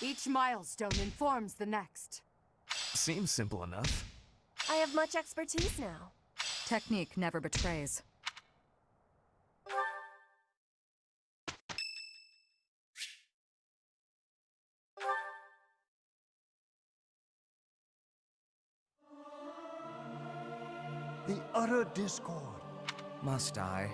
Each milestone informs the next. Seems simple enough. I have much expertise now. Technique never betrays. The utter discord. Must I?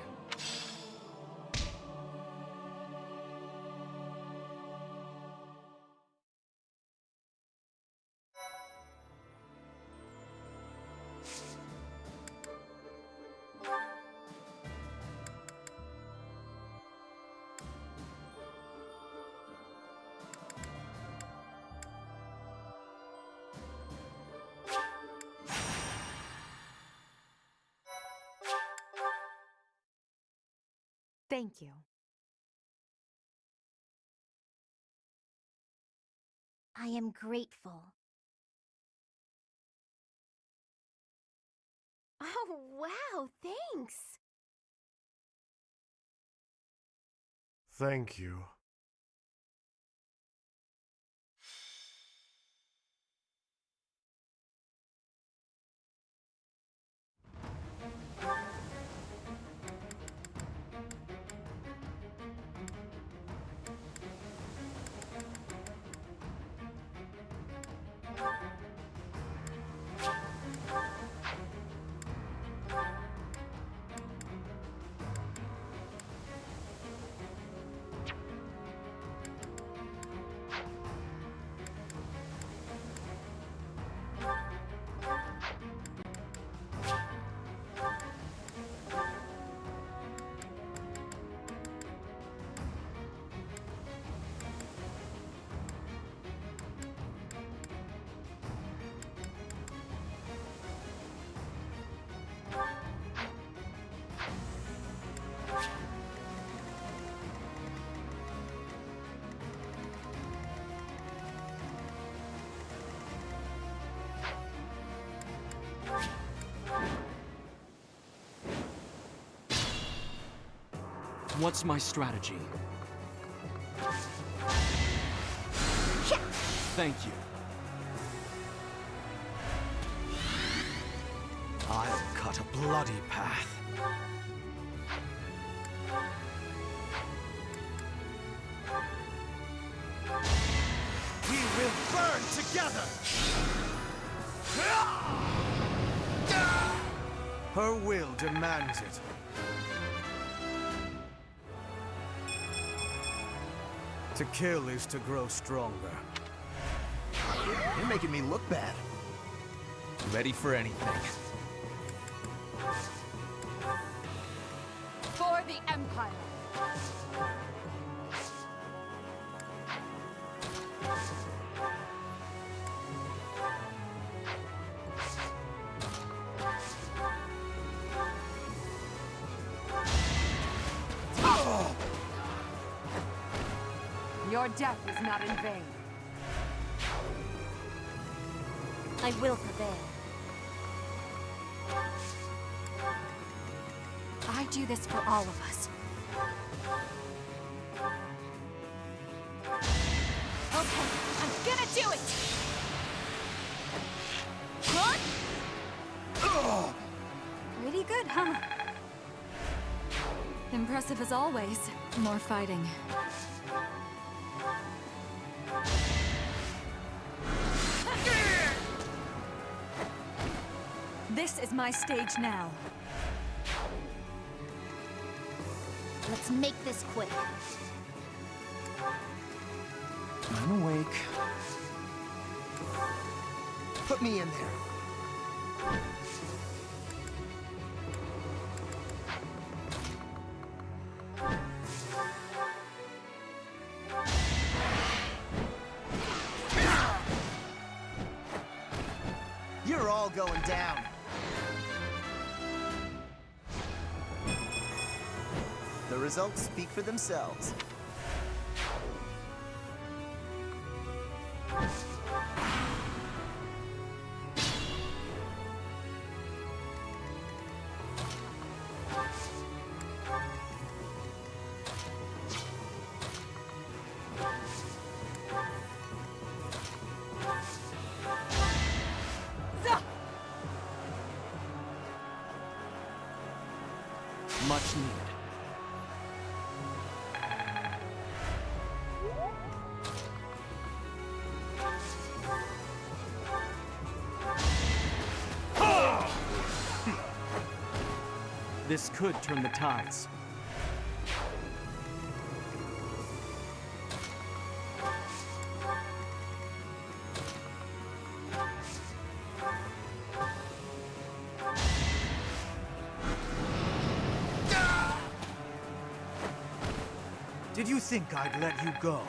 Thank you. I am grateful. Oh, wow, thanks. Thank you. What's my strategy? Thank you. I'll cut a bloody path. We will burn together! Her will demands it. To kill is to grow stronger. You're making me look bad. Ready for anything. For the Empire! Your death is not in vain. I will prevail. I do this for all of us. Okay, I'm gonna do it! Huh? Pretty good, huh? Impressive as always. More fighting. This is my stage now. Let's make this quick. I'm awake. Put me in there. You're all going down. The results speak for themselves. Much needed. This could turn the tides. Did you think I'd let you go?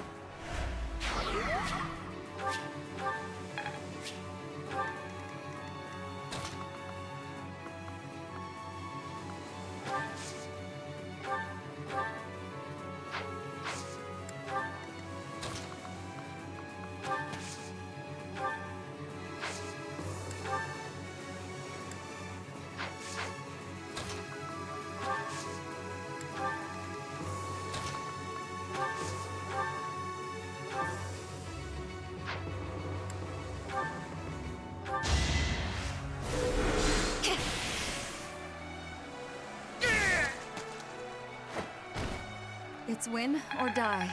It's win or die.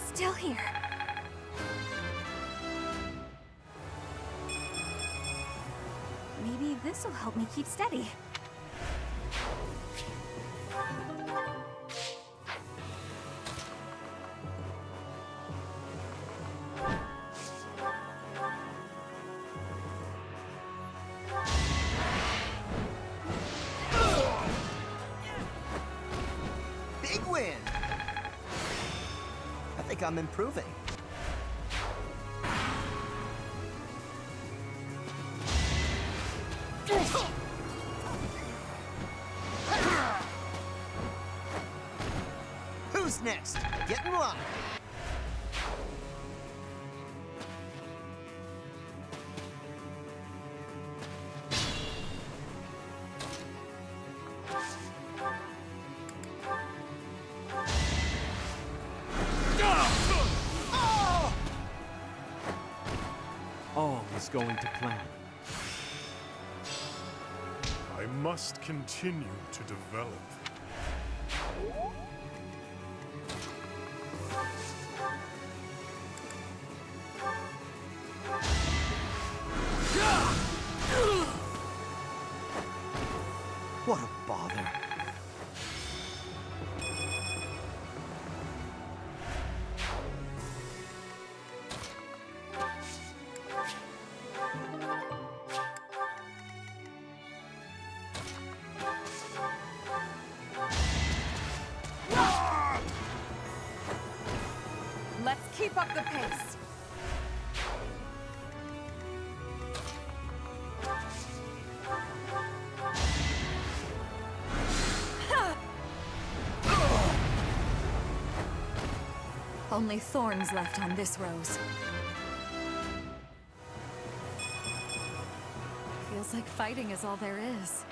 Still here. Maybe this'll help me keep steady. Big win! I think I'm improving. Who's next? Get in line! All is going to plan. I must continue to develop. What a bother. Let's keep up the pace. Only thorns left on this rose. Feels like fighting is all there is.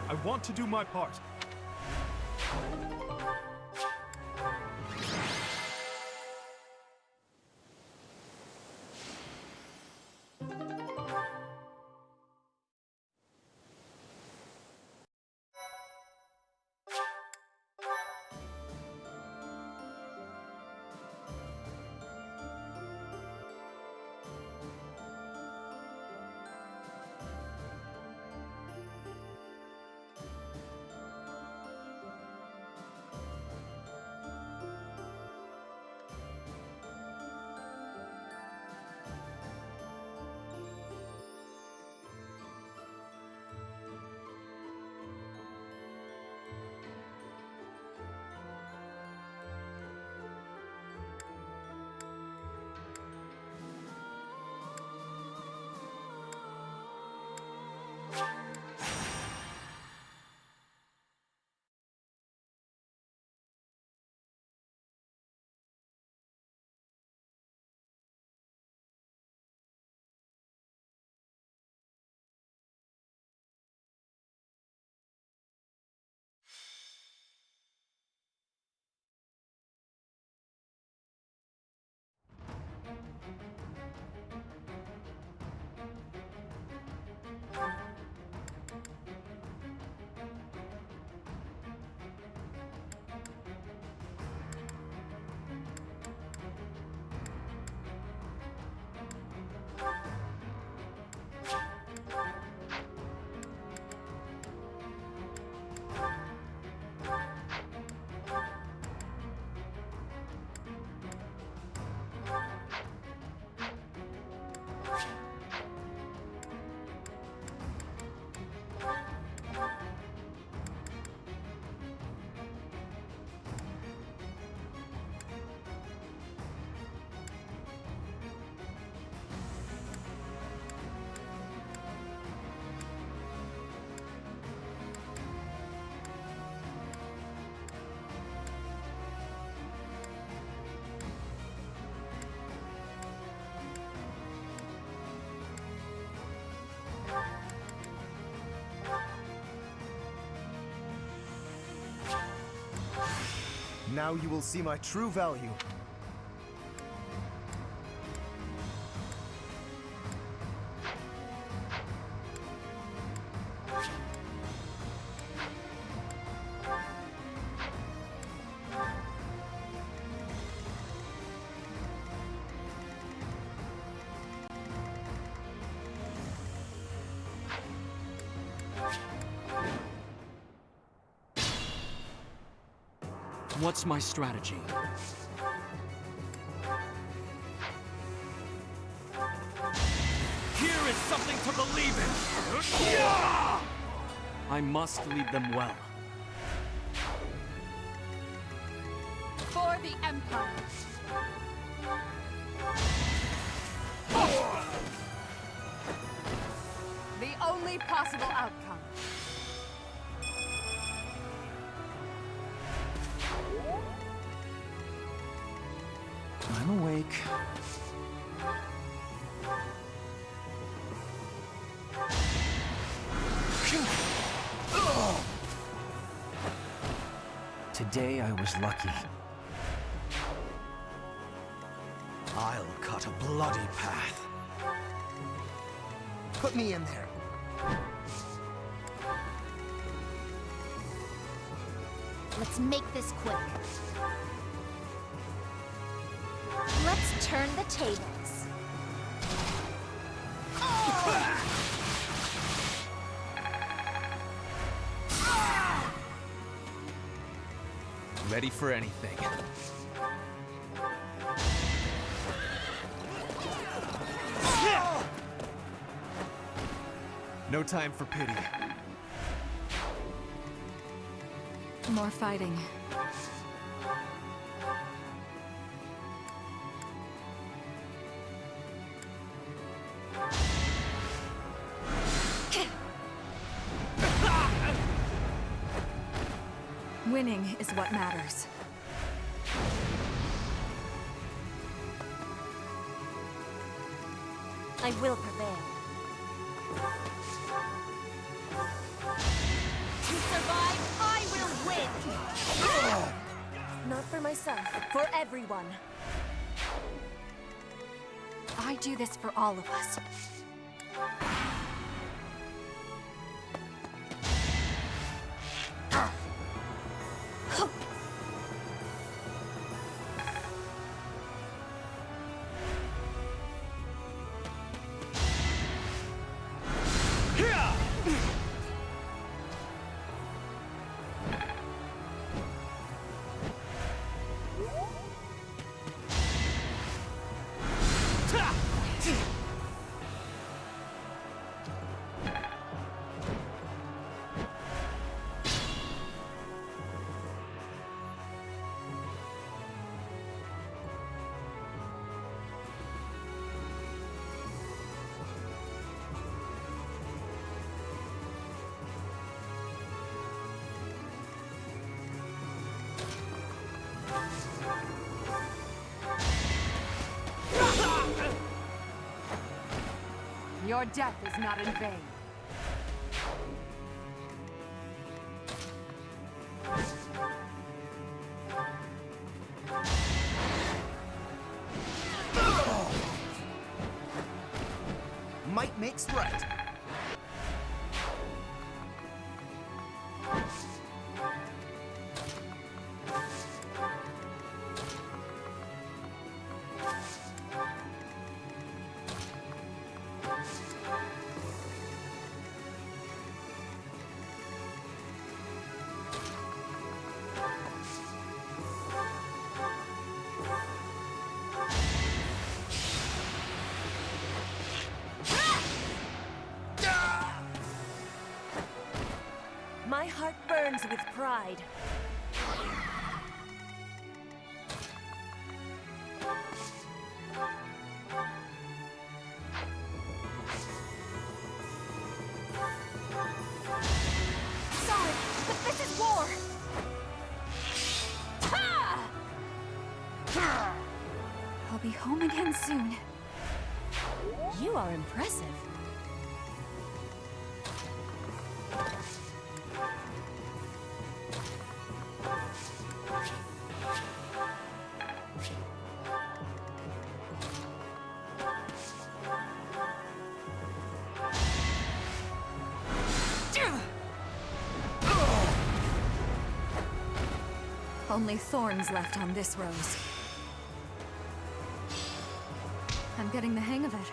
I want to do my part. Now you will see my true value. What's my strategy? Here is something to believe in! I must lead them well. For the Empire. The only possible outcome. break. Today I was lucky. I'll cut a bloody path. Put me in there. Let's make this quick. Let's turn the tables. Ready for anything. No time for pity. More fighting. Winning is what matters. I will prevail. To survive, I will win! Not for myself, for everyone. I do this for all of us. Your death is not in vain. Might makes right. My heart burns with pride. Sorry, but this is war! I'll be home again soon. You are impressive. Only thorns left on this rose. I'm getting the hang of it.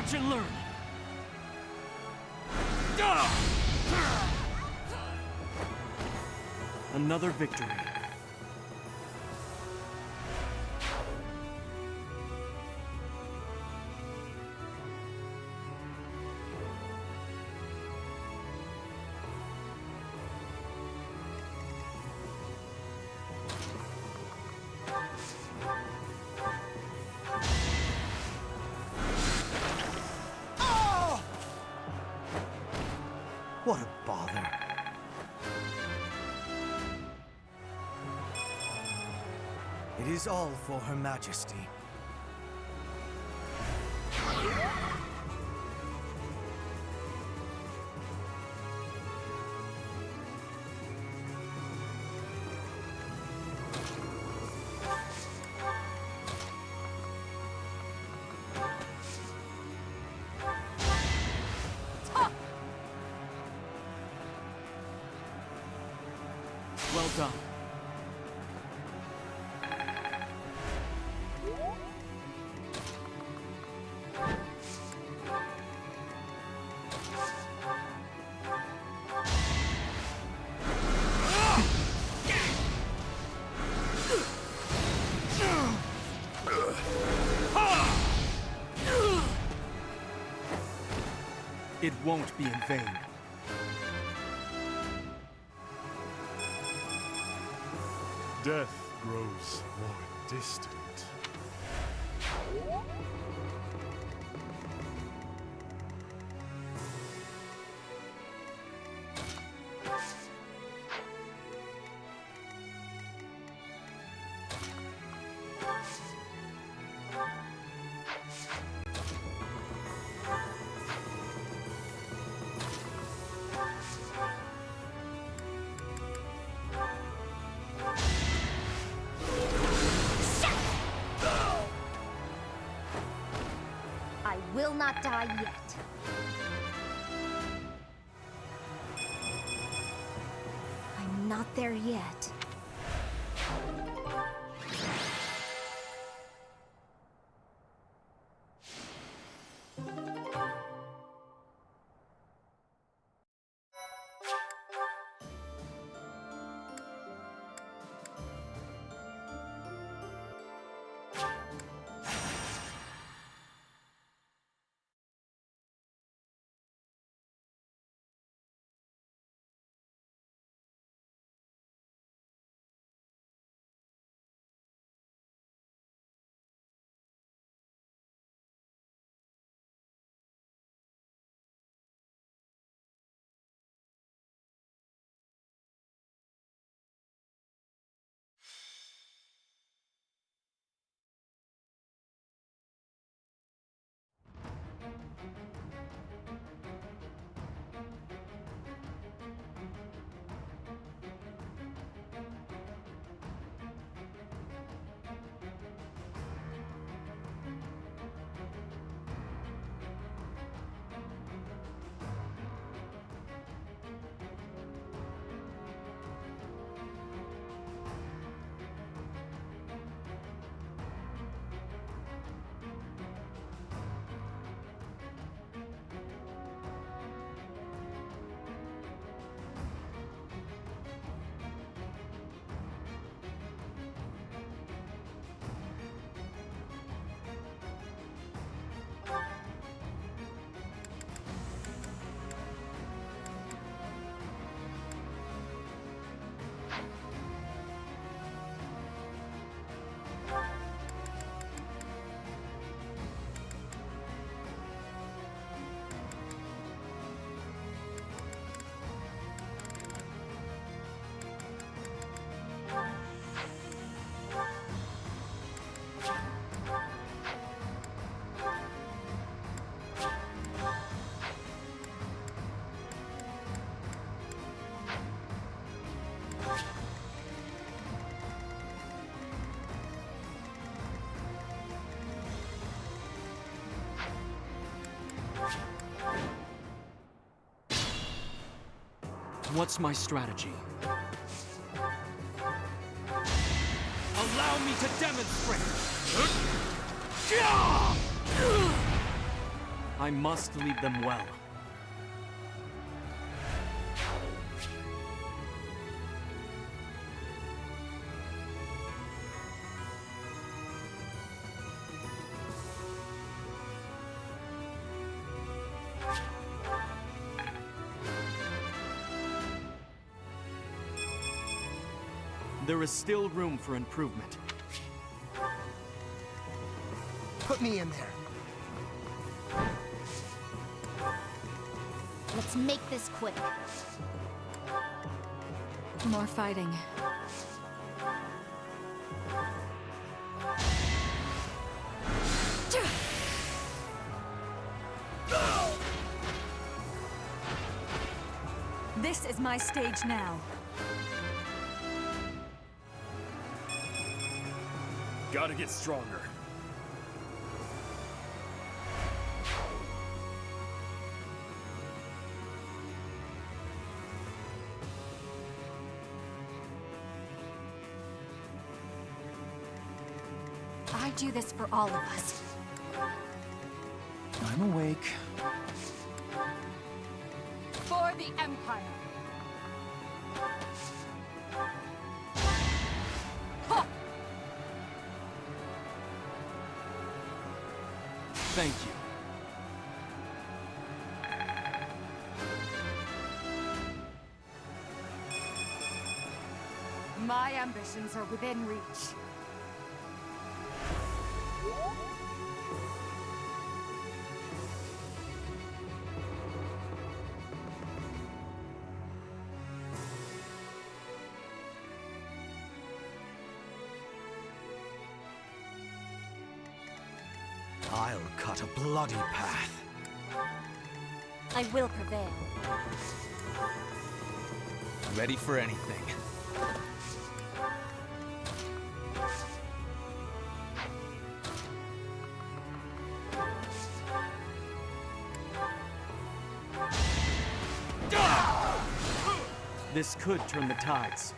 Watch and learn! Another victory. What a bother. It is all for Her Majesty. Well done. It won't be in vain. Death grows more distant. I will not die yet. I'm not there yet. What's my strategy? Allow me to demonstrate! I must lead them well. There is still room for improvement. Put me in there. Let's make this quick. More fighting. This is my stage now. Gotta get stronger. I do this for all of us. I'm awake. For the Empire! Thank you. My ambitions are within reach. I'll cut a bloody path. I will prevail. Ready for anything. This could turn the tides.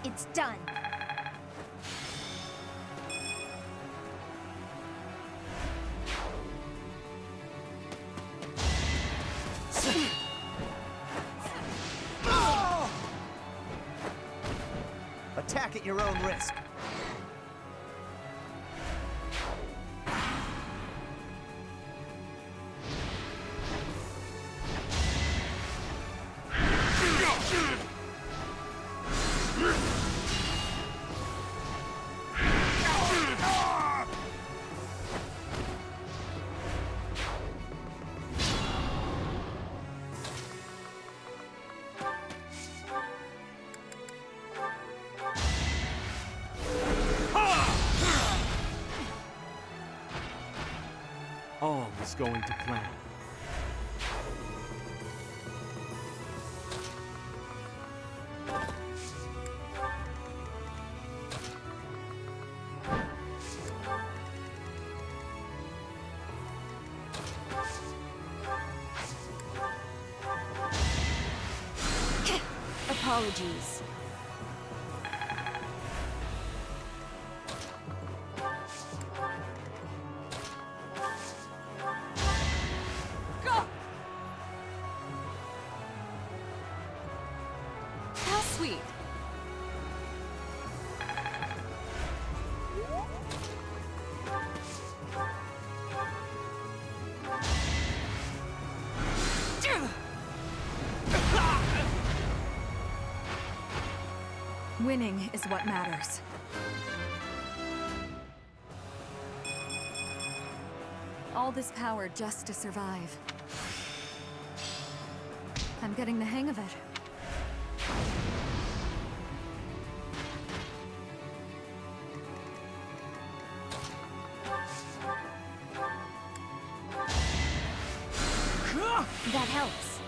It's done. Attack at your own risk. All is going to plan. Apologies. How sweet. Winning is what matters. All this power just to survive. I'm getting the hang of it. That helps.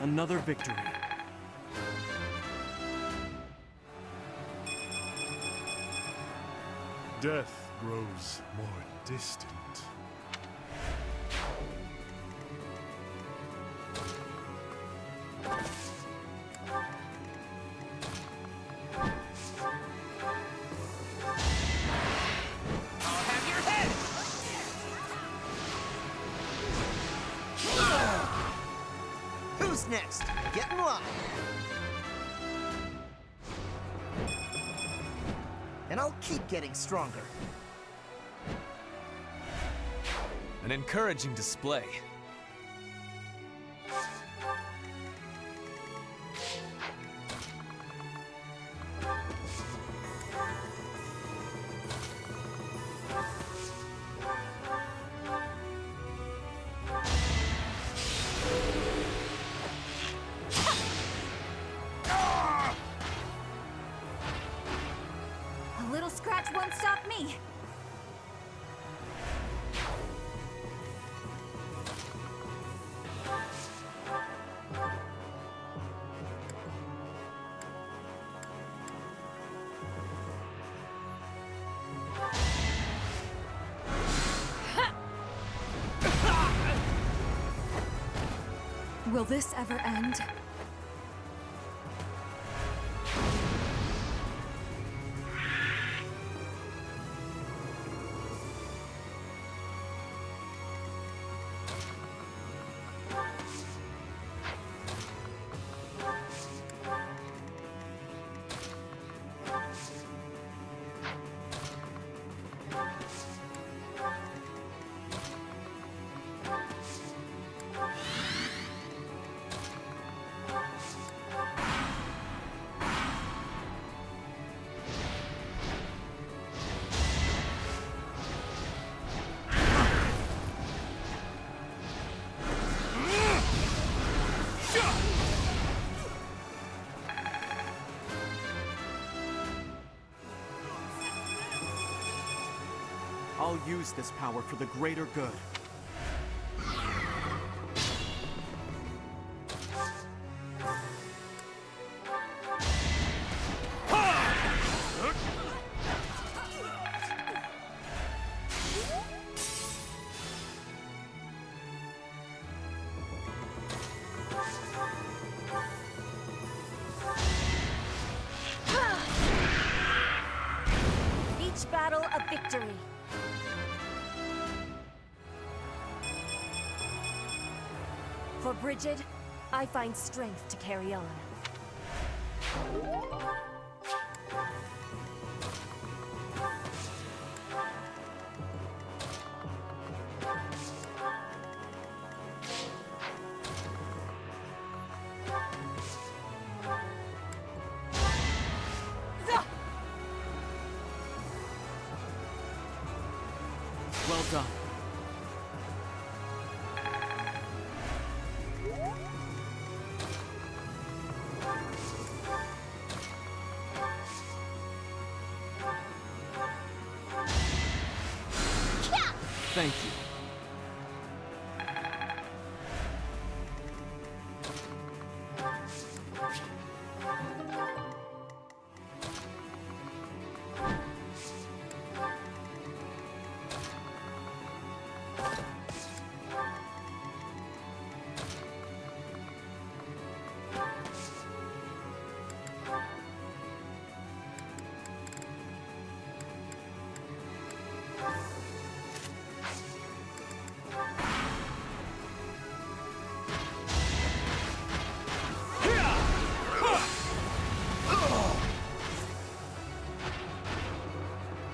Another victory. Death grows more distant. Who's next? Get in line. And I'll keep getting stronger. An encouraging display. A little scratch won't stop me. Will this ever end? I'll use this power for the greater good. Each battle a victory. For Bridget, I find strength to carry on. done. Thank you.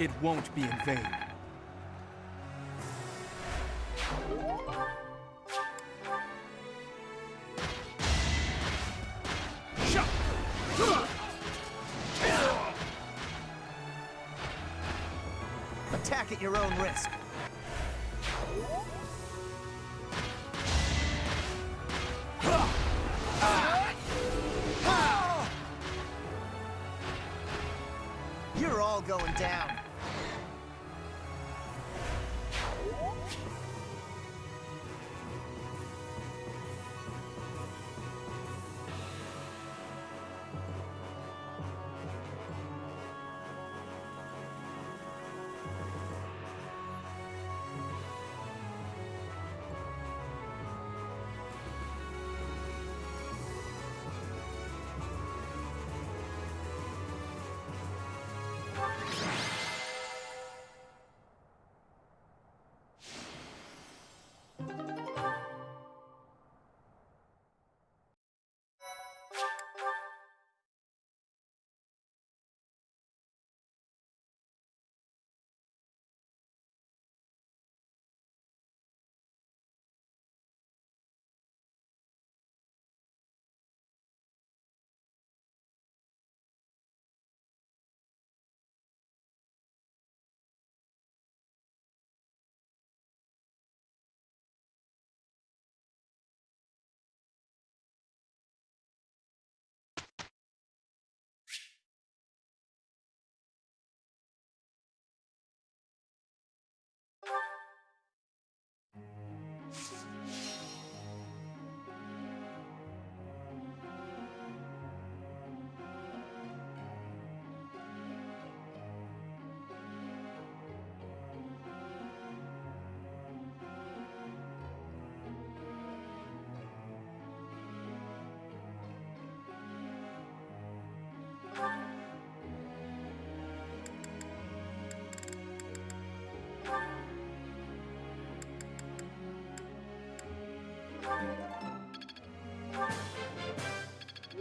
It won't be in vain. Attack at your own risk. You're all going down.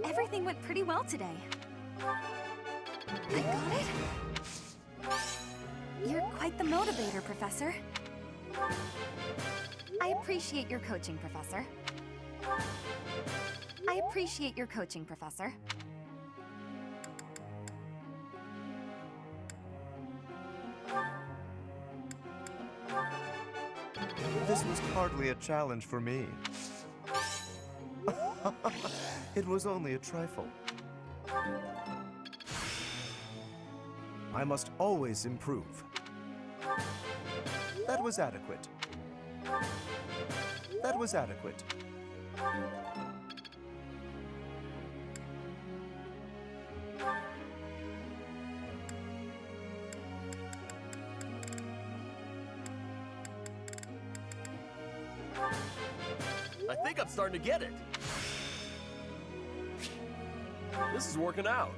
Everything went pretty well today. I got it? You're quite the motivator, Professor. I appreciate your coaching, Professor. I appreciate your coaching, Professor. This was hardly a challenge for me. It was only a trifle. I must always improve. That was adequate. That was adequate. I think I'm starting to get it. This is working out.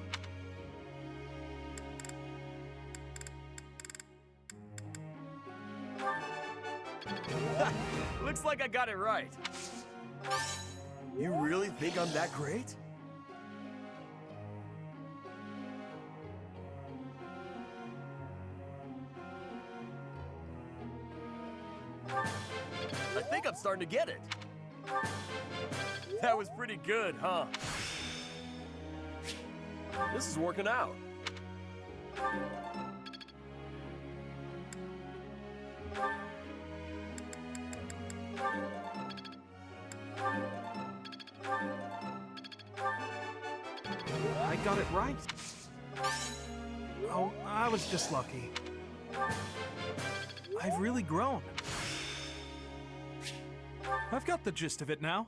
Looks like I got it right. You really think I'm that great? I think I'm starting to get it. That was pretty good, huh? This is working out. I got it right. Oh, I was just lucky. I've really grown. I've got the gist of it now.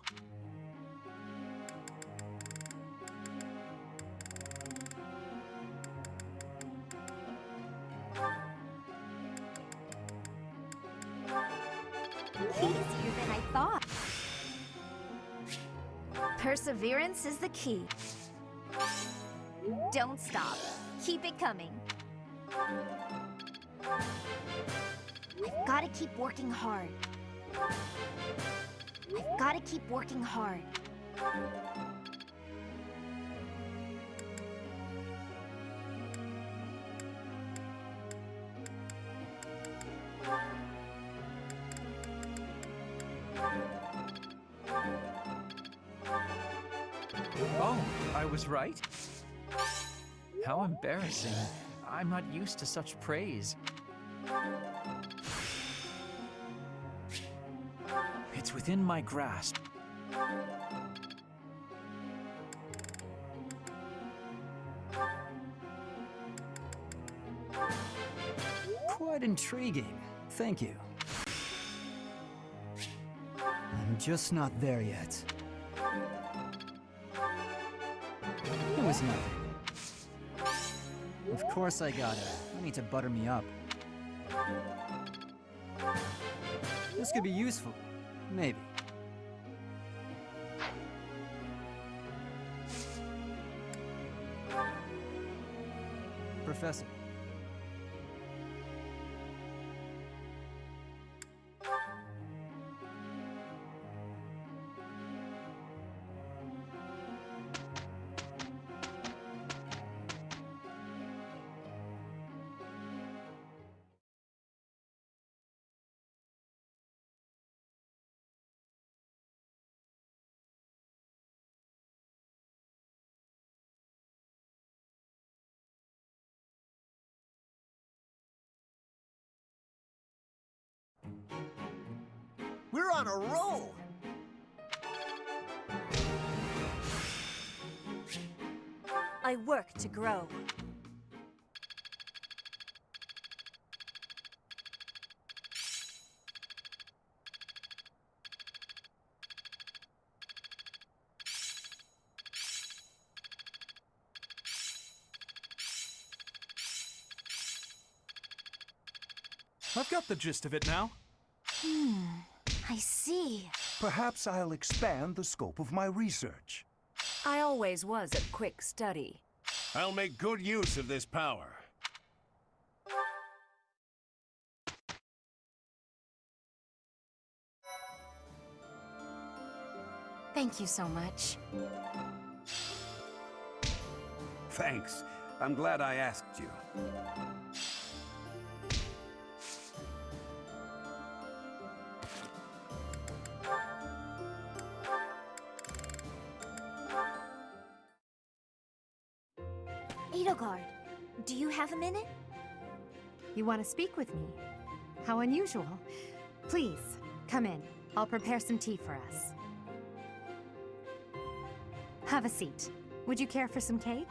Easier than I thought. Perseverance is the key. Don't stop. Keep it coming. I've got to keep working hard. I've got to keep working hard. Oh, I was right? How embarrassing. I'm not used to such praise. It's within my grasp. Quite intriguing. Thank you. I'm just not there yet. It was nothing. Of course I got it. No need to butter me up. This could be useful. Maybe. Professor. We're on a roll! I work to grow. I've got the gist of it now. I see. Perhaps I'll expand the scope of my research. I always was a quick study. I'll make good use of this power. Thank you so much. Thanks. I'm glad I asked you. Edelgard, do you have a minute? You want to speak with me? How unusual. Please, come in. I'll prepare some tea for us. Have a seat. Would you care for some cake?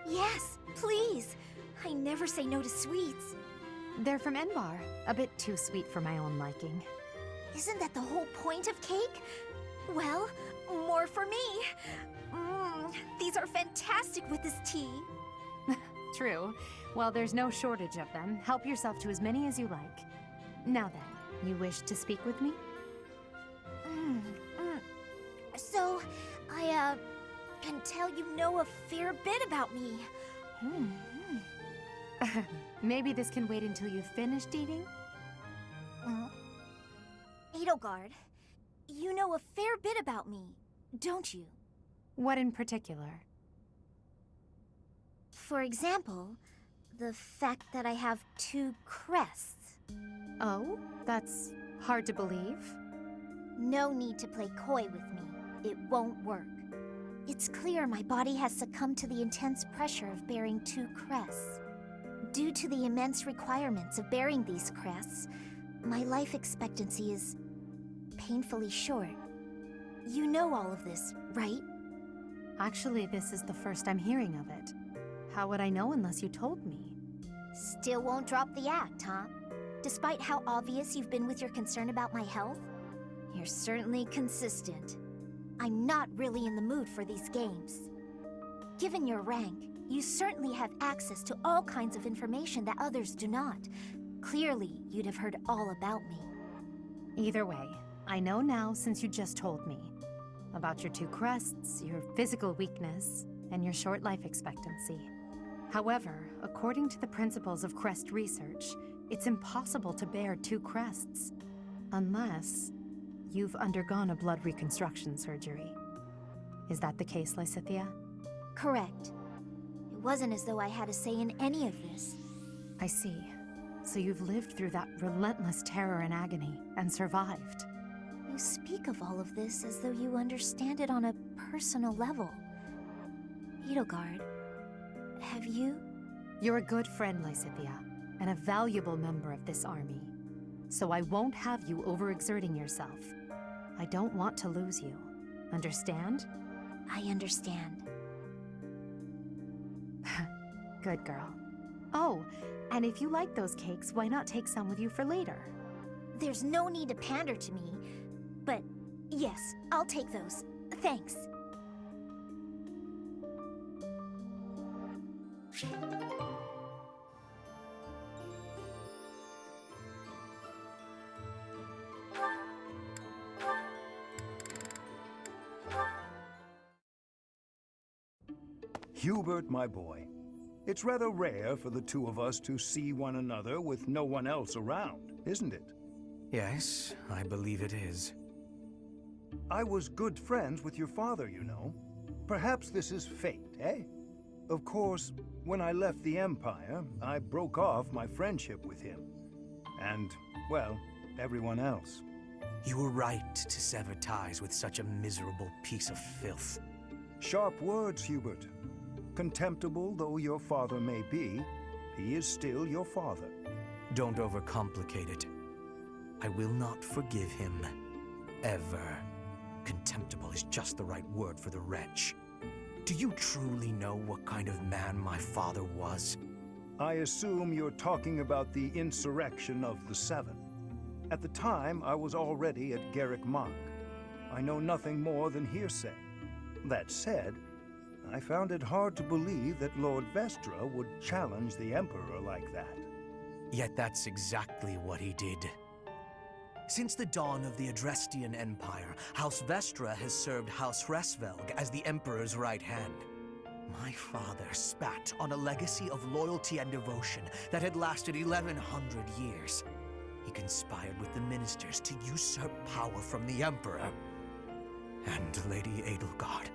Yes, please. I never say no to sweets. They're from Enbar. A bit too sweet for my own liking. Isn't that the whole point of cake? Well, more for me. These are fantastic with this tea. True. Well, there's no shortage of them. Help yourself to as many as you like. Now then, you wish to speak with me? So, I can tell you know a fair bit about me. Maybe this can wait until you've finished eating? Edelgard, you know a fair bit about me, don't you? What in particular? For example, the fact that I have 2 crests. Oh? That's hard to believe. No need to play coy with me. It won't work. It's clear my body has succumbed to the intense pressure of bearing 2 crests. Due to the immense requirements of bearing these crests, my life expectancy is painfully short. You know all of this, right? Actually, this is the first I'm hearing of it. How would I know unless you told me? Still won't drop the act, huh? Despite how obvious you've been with your concern about my health, you're certainly consistent. I'm not really in the mood for these games. Given your rank, you certainly have access to all kinds of information that others do not. Clearly, you'd have heard all about me. Either way, I know now since you just told me. About your 2 crests, your physical weakness, and your short life expectancy. However, according to the principles of crest research, it's impossible to bear 2 crests. Unless you've undergone a blood reconstruction surgery. Is that the case, Lysithea? Correct. It wasn't as though I had a say in any of this. I see. So you've lived through that relentless terror and agony, and survived. You speak of all of this as though you understand it on a personal level. Edelgard, have you? You're a good friend, Lysithea, and a valuable member of this army. So I won't have you overexerting yourself. I don't want to lose you. Understand? I understand. Good girl. Oh, and if you like those cakes, why not take some with you for later? There's no need to pander to me, but yes, I'll take those. Thanks. Hubert, my boy, it's rather rare for the 2 of us to see one another with no one else around, isn't it? Yes, I believe it is. I was good friends with your father, you know. Perhaps this is fate, eh? Of course, when I left the Empire, I broke off my friendship with him. And, well, everyone else. You were right to sever ties with such a miserable piece of filth. Sharp words, Hubert. Contemptible though your father may be, he is still your father. Don't overcomplicate it. I will not forgive him. Ever. Contemptible is just the right word for the wretch. Do you truly know what kind of man my father was? I assume you're talking about the insurrection of the Seven. At the time, I was already at Garrick Mach. I know nothing more than hearsay. That said, I found it hard to believe that Lord Vestra would challenge the Emperor like that. Yet that's exactly what he did. Since the dawn of the Adrestian Empire, House Vestra has served House Hresvelg as the Emperor's right hand. My father spat on a legacy of loyalty and devotion that had lasted 1100 years. He conspired with the ministers to usurp power from the Emperor and Lady Edelgard.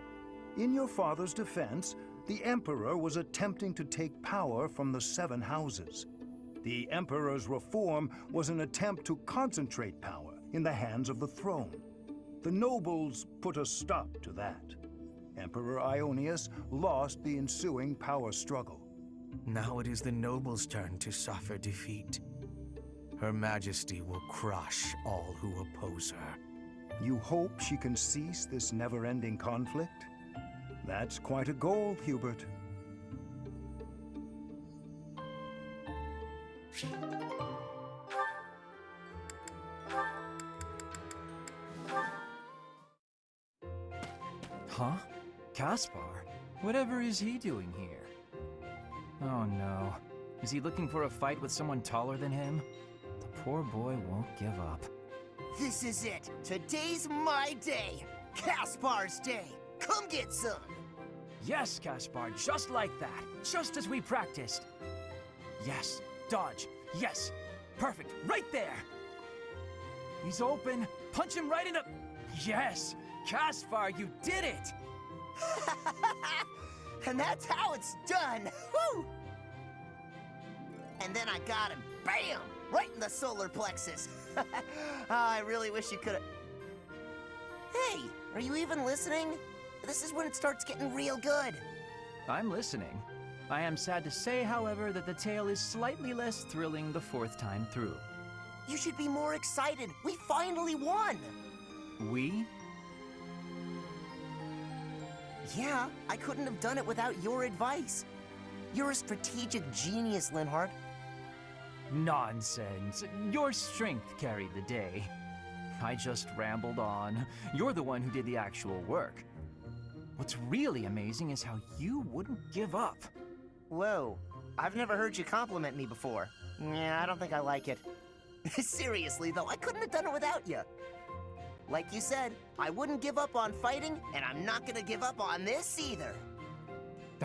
In your father's defense, the Emperor was attempting to take power from the 7 houses. The Emperor's reform was an attempt to concentrate power in the hands of the throne. The nobles put a stop to that. Emperor Ionius lost the ensuing power struggle. Now it is the nobles' turn to suffer defeat. Her Majesty will crush all who oppose her. You hope she can cease this never-ending conflict? That's quite a goal, Hubert. Huh? Caspar? Whatever is he doing here? Oh no. Is he looking for a fight with someone taller than him? The poor boy won't give up. This is it. Today's my day. Caspar's day. Come get some. Yes, Caspar, just like that. Just as we practiced. Yes, dodge. Yes, perfect. Right there. He's open. Punch him right in the... Yes, Caspar, you did it. And that's how it's done. Woo! And then I got him. Bam! Right in the solar plexus. Oh, I really wish you could've... Hey, are you even listening? This is when it starts getting real good. I'm listening. I am sad to say, however, that the tale is slightly less thrilling the 4th time through. You should be more excited. We finally won. We? Yeah, I couldn't have done it without your advice. You're a strategic genius, Linhardt. Nonsense. Your strength carried the day. I just rambled on. You're the one who did the actual work. What's really amazing is how you wouldn't give up. Whoa, I've never heard you compliment me before. Yeah, I don't think I like it. Seriously, though, I couldn't have done it without you. Like you said, I wouldn't give up on fighting, and I'm not gonna give up on this either.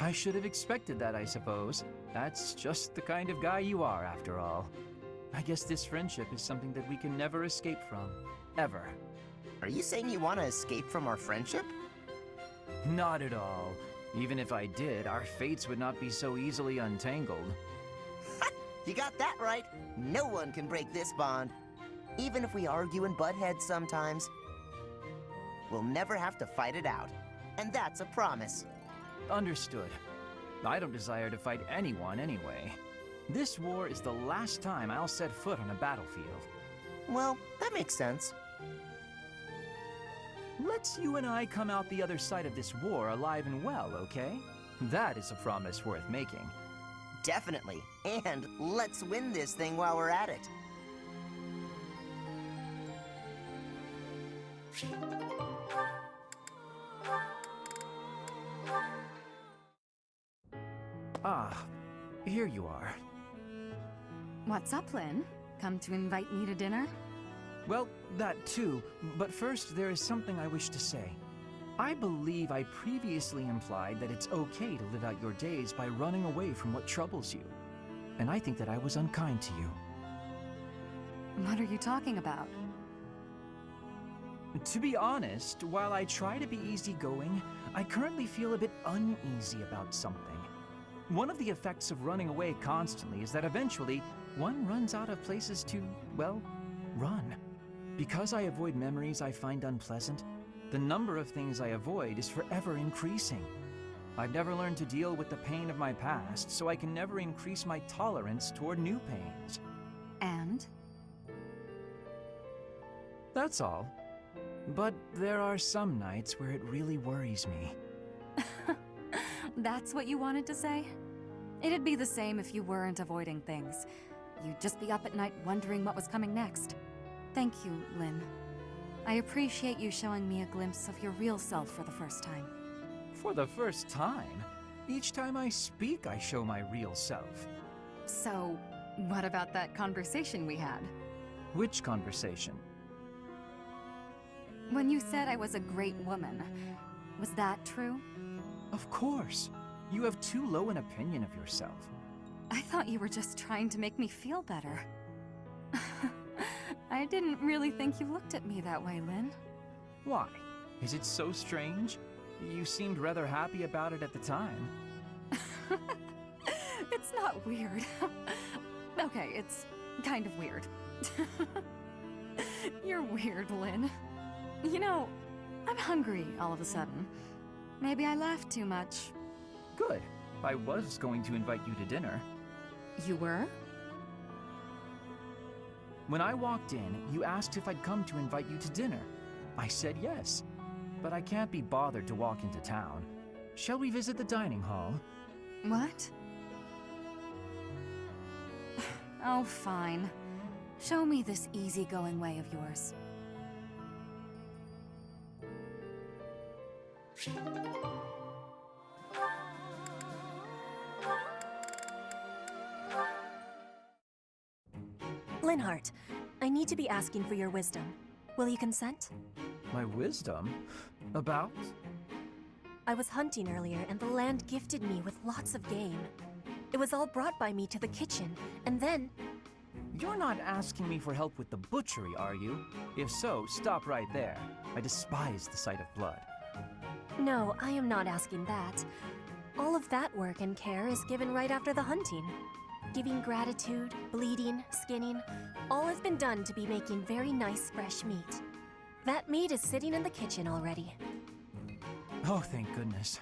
I should have expected that, I suppose. That's just the kind of guy you are, after all. I guess this friendship is something that we can never escape from. Ever. Are you saying you want to escape from our friendship? Not at all. Even if I did, our fates would not be so easily untangled. You got that right. No one can break this bond. Even if we argue and butt heads sometimes, we'll never have to fight it out. And that's a promise. Understood. I don't desire to fight anyone anyway. This war is the last time I'll set foot on a battlefield. Well, that makes sense. Let's you and I come out the other side of this war alive and well, okay? That is a promise worth making. Definitely. And let's win this thing while we're at it. Ah, here you are. What's up, Lynn? Come to invite me to dinner? Well, that too, but first there is something I wish to say. I believe I previously implied that it's okay to live out your days by running away from what troubles you. And I think that I was unkind to you. What are you talking about? To be honest, while I try to be easygoing, I currently feel a bit uneasy about something. One of the effects of running away constantly is that eventually one runs out of places to, well, run. Because I avoid memories I find unpleasant, the number of things I avoid is forever increasing. I've never learned to deal with the pain of my past, so I can never increase my tolerance toward new pains. And? That's all. But there are some nights where it really worries me. That's what you wanted to say? It'd be the same if you weren't avoiding things. You'd just be up at night wondering what was coming next. Thank you, Lynn. I appreciate you showing me a glimpse of your real self for the first time. For the first time? Each time I speak, I show my real self. So, what about that conversation we had? Which conversation? When you said I was a great woman, was that true? Of course. You have too low an opinion of yourself. I thought you were just trying to make me feel better. I didn't really think you looked at me that way, Lynn. Why? Is it so strange? You seemed rather happy about it at the time. It's not weird. Okay, it's kind of weird. You're weird, Lynn. You know, I'm hungry all of a sudden. Maybe I laughed too much. Good. I was going to invite you to dinner. You were? When I walked in, you asked if I'd come to invite you to dinner. I said yes, but I can't be bothered to walk into town. Shall we visit the dining hall? What? Oh, fine. Show me this easygoing way of yours. Linhardt, I need to be asking for your wisdom. Will you consent? My wisdom? About? I was hunting earlier and the land gifted me with lots of game. It was all brought by me to the kitchen, and then... You're not asking me for help with the butchery, are you? If so, stop right there. I despise the sight of blood. No, I am not asking that. All of that work and care is given right after the hunting. Giving gratitude, bleeding, skinning, all has been done to be making very nice fresh meat. That meat is sitting in the kitchen already. Oh, thank goodness.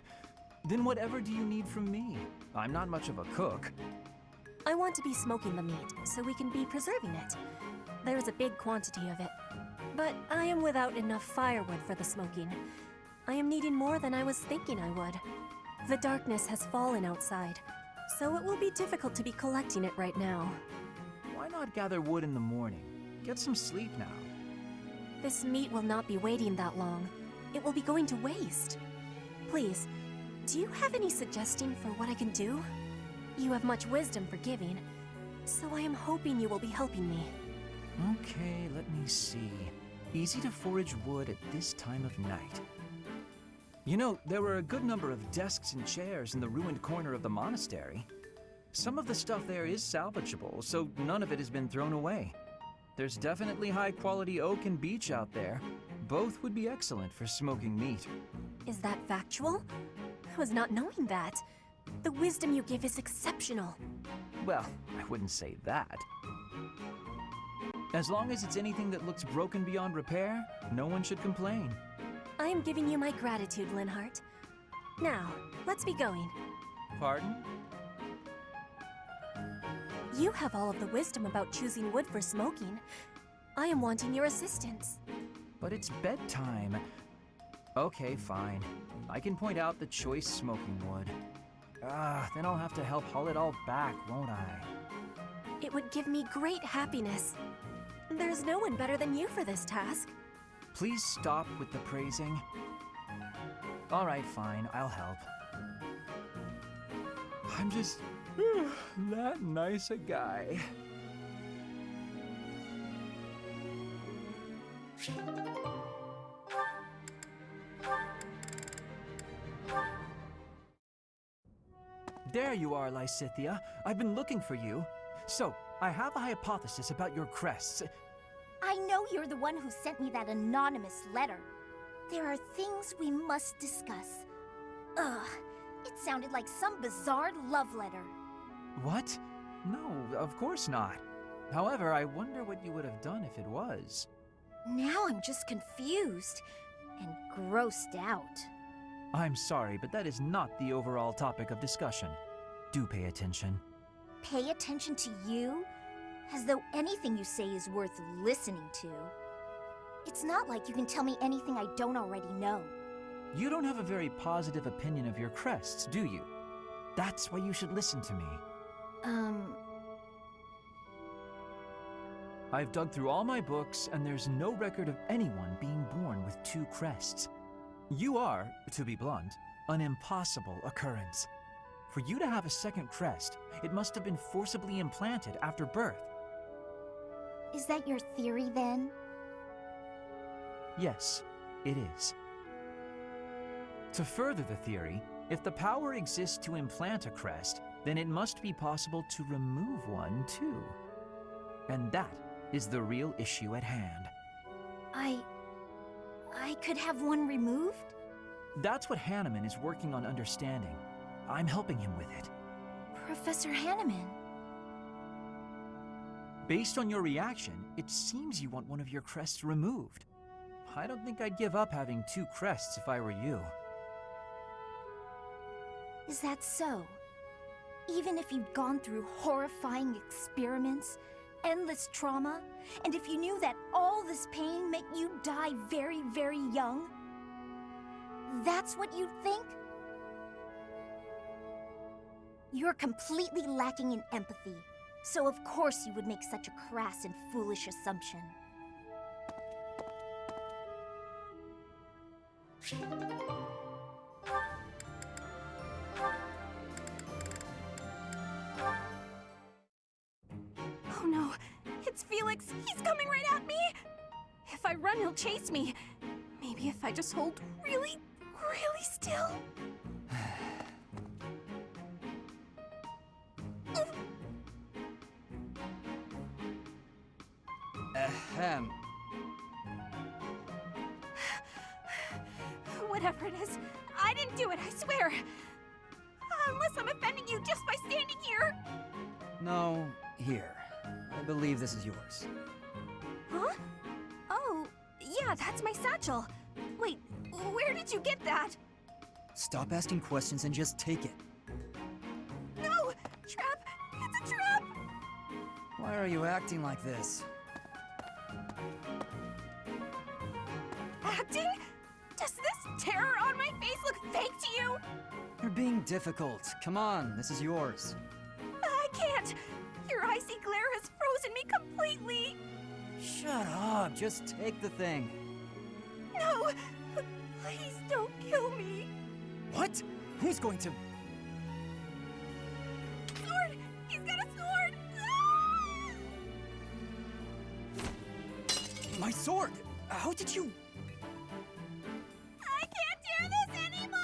Then whatever do you need from me? I'm not much of a cook. I want to be smoking the meat, so we can be preserving it. There is a big quantity of it. But I am without enough firewood for the smoking. I am needing more than I was thinking I would. The darkness has fallen outside, so it will be difficult to be collecting it right now. Why not gather wood in the morning? Get some sleep now. This meat will not be waiting that long. It will be going to waste. Please, do you have any suggestion for what I can do? You have much wisdom for giving, so I am hoping you will be helping me. Okay, let me see. Easy to forage wood at this time of night. You know, there were a good number of desks and chairs in the ruined corner of the monastery. Some of the stuff there is salvageable, so none of it has been thrown away. There's definitely high-quality oak and beech out there. Both would be excellent for smoking meat. Is that factual? I was not knowing that. The wisdom you give is exceptional. Well, I wouldn't say that. As long as it's anything that looks broken beyond repair, no one should complain. I am giving you my gratitude, Linhart. Now, let's be going. Pardon? You have all of the wisdom about choosing wood for smoking. I am wanting your assistance. But it's bedtime. Okay, fine. I can point out the choice smoking wood. Then I'll have to help haul it all back, won't I? It would give me great happiness. There's no one better than you for this task. Please stop with the praising. All right, fine, I'll help. I'm just that nice a guy. There you are, Lysithea. I've been looking for you. So, I have a hypothesis about your crests. I know you're the one who sent me that anonymous letter. There are things we must discuss. Ugh, it sounded like some bizarre love letter. What? No, of course not. However, I wonder what you would have done if it was. Now I'm just confused and grossed out. I'm sorry, but that is not the overall topic of discussion. Do pay attention. Pay attention to you? As though anything you say is worth listening to. It's not like you can tell me anything I don't already know. You don't have a very positive opinion of your crests, do you? That's why you should listen to me. I've dug through all my books, and there's no record of anyone being born with 2 crests. You are, to be blunt, an impossible occurrence. For you to have a second crest, it must have been forcibly implanted after birth. Is that your theory, then? Yes, it is. To further the theory, if the power exists to implant a crest, then it must be possible to remove one, too. And that is the real issue at hand. I could have one removed? That's what Hanneman is working on understanding. I'm helping him with it. Professor Hanneman? Based on your reaction, it seems you want one of your crests removed. I don't think I'd give up having 2 crests if I were you. Is that so? Even if you'd gone through horrifying experiments, endless trauma, and if you knew that all this pain meant you'd die very, very young? That's what you'd think? You're completely lacking in empathy, so of course you would make such a crass and foolish assumption. Oh no, it's Felix! He's coming right at me! If I run, he'll chase me. Maybe if I just hold really, really still. Ahem. Whatever it is, I didn't do it, I swear. Unless I'm offending you just by standing here. No, here. I believe this is yours. Huh? Oh, yeah, that's my satchel. Wait, where did you get that? Stop asking questions and just take it. No! Trap! It's a trap! Why are you acting like this? Acting? Does this terror on my face look fake to you? You're being difficult. Come on, this is yours. I can't! Your icy glare has frozen me completely! Shut up, just take the thing. No! Please don't kill me! What? Who's going to... Sword! He's got a sword! Ah! My sword! How did you... I can't do this anymore!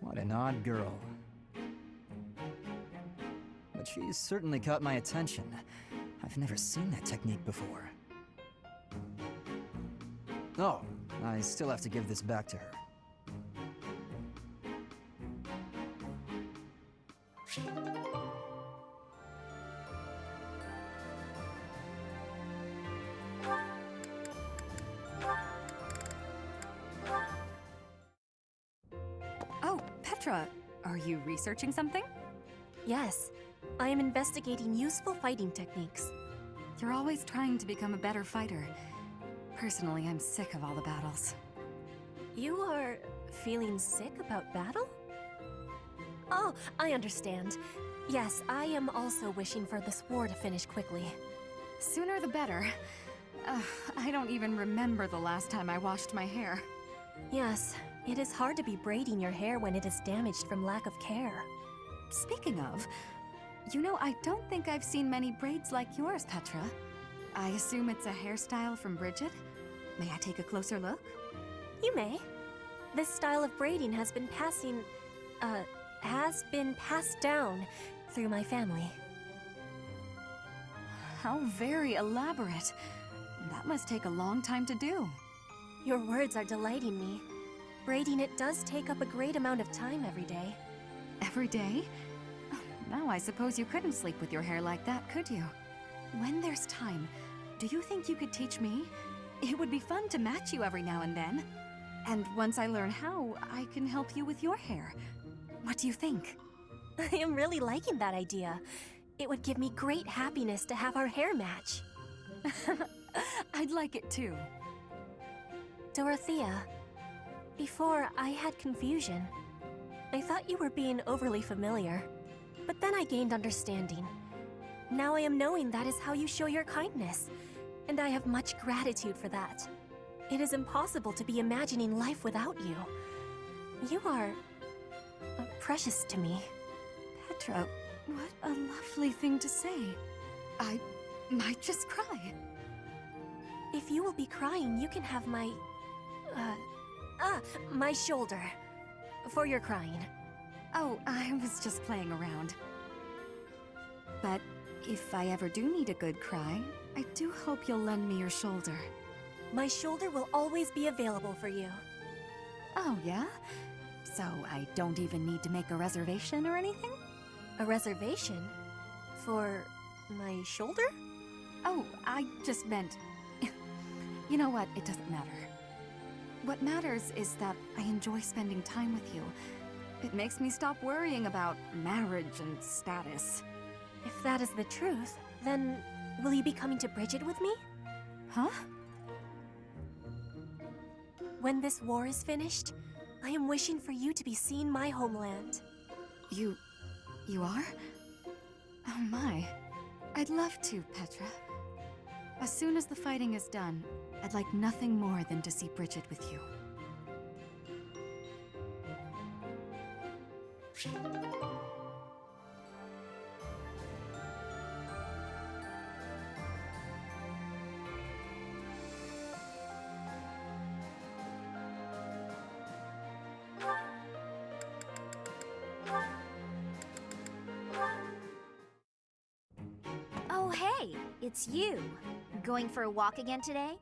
What an odd girl. But she's certainly caught my attention. I've never seen that technique before. Oh, I still have to give this back to her. Oh, Petra, are you researching something? Yes, I am investigating useful fighting techniques. You're always trying to become a better fighter. Personally, I'm sick of all the battles. You are feeling sick about battle? Oh, I understand. Yes, I am also wishing for this war to finish quickly. Sooner the better. I don't even remember the last time I washed my hair. Yes, it is hard to be braiding your hair when it is damaged from lack of care. Speaking of, you know, I don't think I've seen many braids like yours, Petra. I assume it's a hairstyle from Bridget? May I take a closer look? You may. This style of braiding has been passed down through my family. How very elaborate. That must take a long time to do. Your words are delighting me. Braiding it does take up a great amount of time every day. Every day? Now I suppose you couldn't sleep with your hair like that, could you? When there's time, do you think you could teach me? It would be fun to match you every now and then. And once I learn how, I can help you with your hair. What do you think? I am really liking that idea. It would give me great happiness to have our hair match. I'd like it too. Dorothea, before I had confusion. I thought you were being overly familiar, but then I gained understanding. Now I am knowing that is how you show your kindness, and I have much gratitude for that. It is impossible to be imagining life without you. You are precious to me. Petra, what a lovely thing to say. I might just cry. If you will be crying, you can have my shoulder. For your crying. Oh, I was just playing around. But if I ever do need a good cry, I do hope you'll lend me your shoulder. My shoulder will always be available for you. Oh, yeah? So I don't even need to make a reservation or anything? A reservation? For my shoulder? Oh, I just meant... You know what? It doesn't matter. What matters is that I enjoy spending time with you. It makes me stop worrying about marriage and status. If that is the truth, then will you be coming to Bridget with me? Huh? When this war is finished, I am wishing for you to be seeing my homeland. You are? Oh my. I'd love to, Petra. As soon as the fighting is done, I'd like nothing more than to see Bridget with you. Oh, hey, it's you. Going for a walk again today?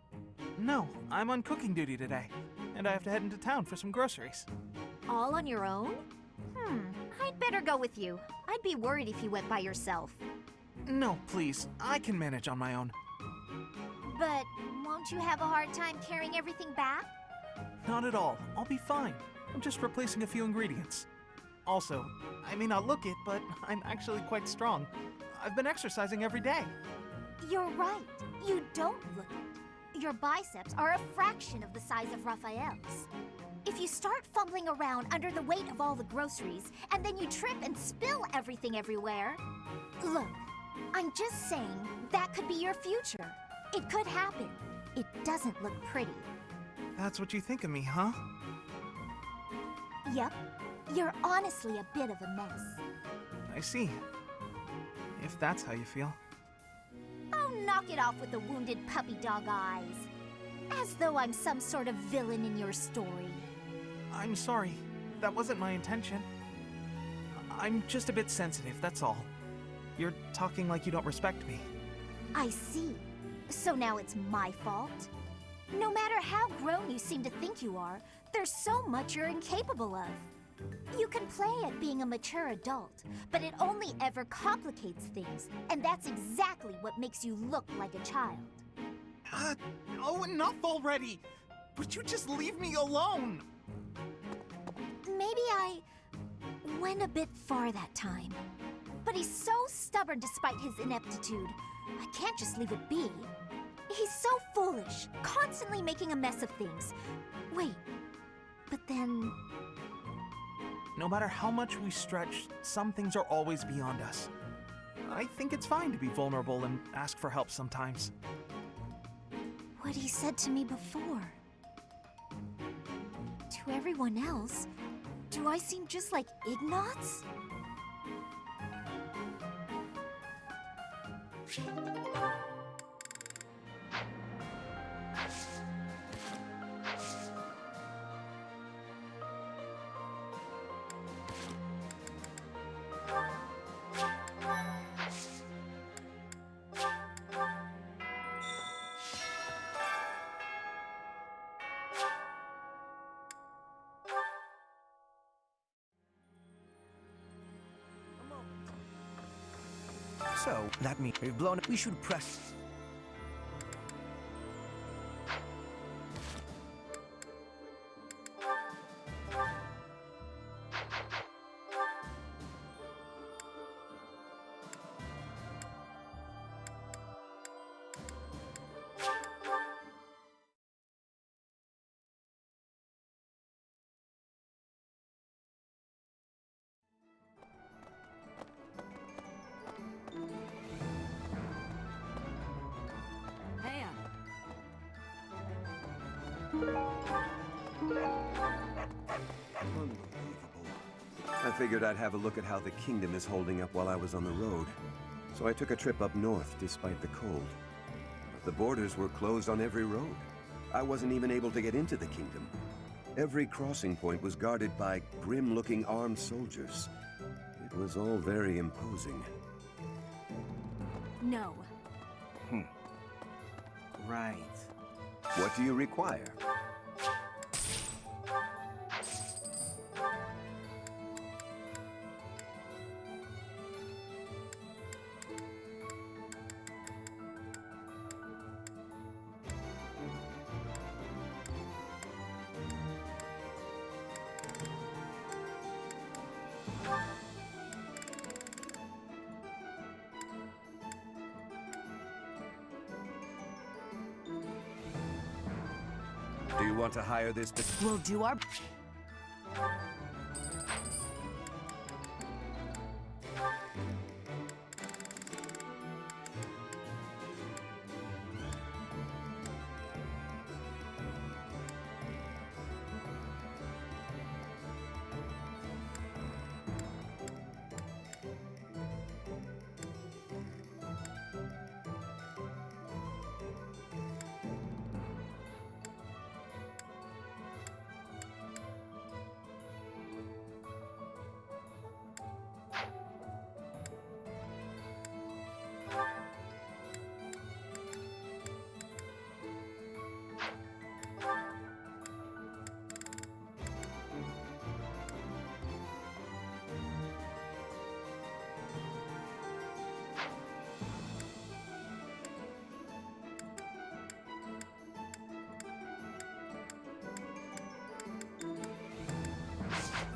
No, I'm on cooking duty today, and I have to head into town for some groceries. All on your own? I'd better go with you. I'd be worried if you went by yourself. No, please, I can manage on my own. But won't you have a hard time carrying everything back? Not at all. I'll be fine. I'm just replacing a few ingredients. Also, I may not look it, but I'm actually quite strong. I've been exercising every day. You're right. You don't look it. Your biceps are a fraction of the size of Raphael's. If you start fumbling around under the weight of all the groceries, and then you trip and spill everything everywhere... Look, I'm just saying that could be your future. It could happen. It doesn't look pretty. That's what you think of me, huh? Yep. You're honestly a bit of a mess. I see. If that's how you feel. Oh, knock it off with the wounded puppy dog eyes. As though I'm some sort of villain in your story. I'm sorry. That wasn't my intention. I'm just a bit sensitive, that's all. You're talking like you don't respect me. I see. So now it's my fault? No matter how grown you seem to think you are, there's so much you're incapable of. You can play at being a mature adult, but it only ever complicates things, and that's exactly what makes you look like a child. Oh, enough already! Would you just leave me alone? Maybe I went a bit far that time. But he's so stubborn despite his ineptitude. I can't just leave it be. He's so foolish, constantly making a mess of things. Wait, but then... No matter how much we stretch, some things are always beyond us. I think it's fine to be vulnerable and ask for help sometimes. What he said to me before. To everyone else, do I seem just like Ignatz? So, that means we've blown it. We should press... I figured I'd have a look at how the kingdom is holding up while I was on the road. So I took a trip up north despite the cold. But the borders were closed on every road. I wasn't even able to get into the kingdom. Every crossing point was guarded by grim-looking armed soldiers. It was all very imposing. No. Right. What do you require? Do you want to hire this? We'll do our...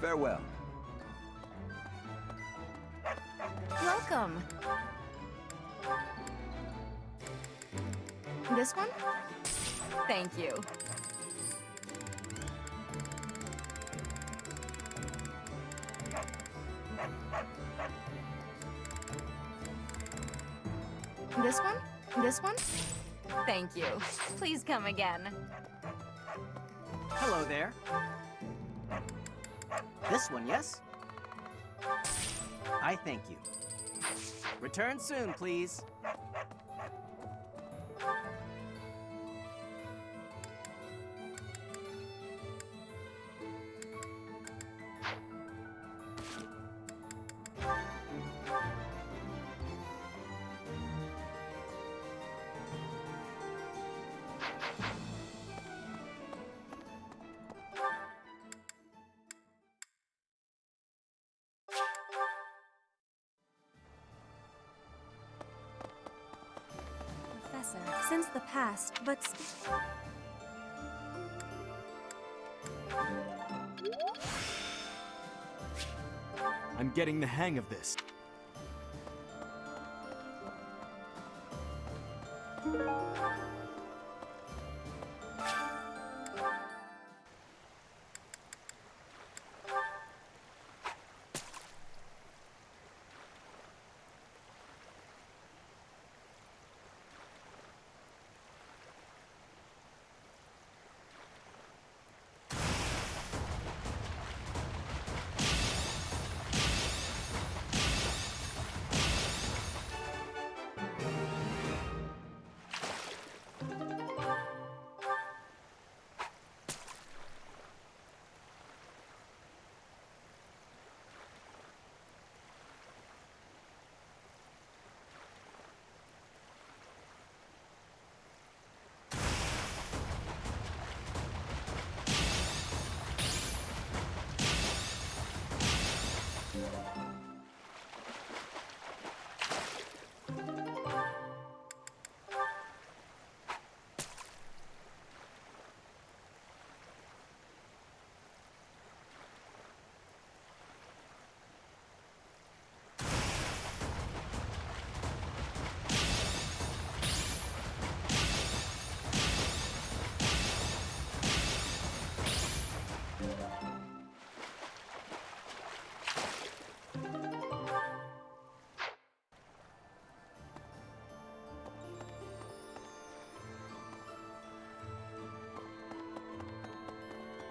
Farewell. Welcome. This one? Thank you. This one? This one? Thank you. Please come again. Hello there. This one, yes? I thank you. Return soon, please. Professor, since the past, but... I'm getting the hang of this.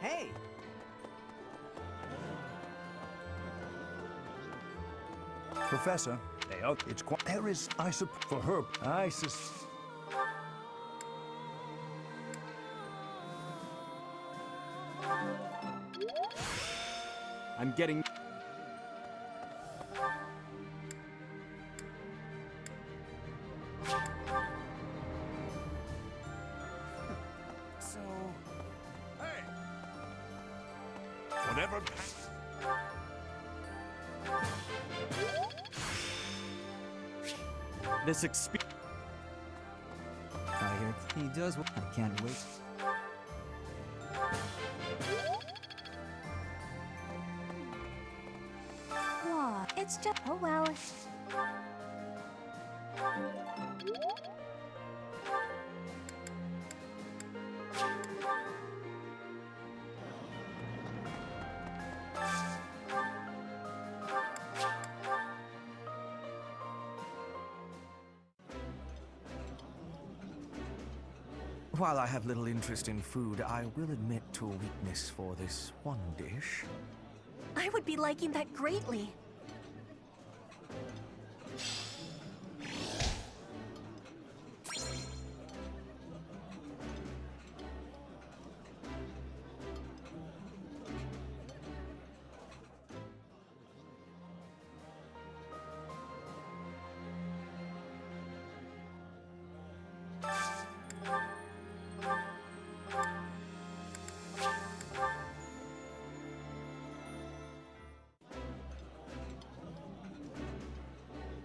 Hey! Professor, it's quite... There is, I suppose, for her, I'm getting... So... Hey! Whatever... This experience... I hear he does what I can't wait. What? It's just... Oh well. While I have little interest in food, I will admit to a weakness for this one dish. I would be liking that greatly.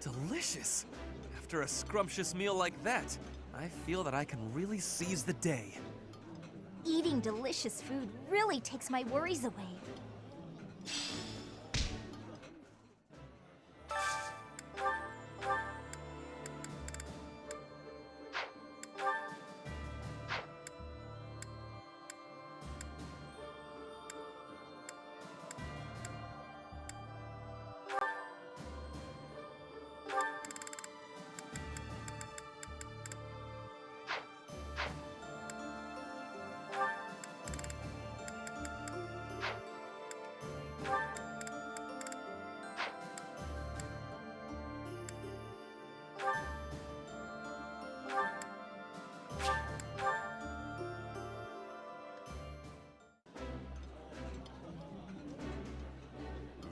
Delicious! After a scrumptious meal like that, I feel that I can really seize the day. Eating delicious food really takes my worries away.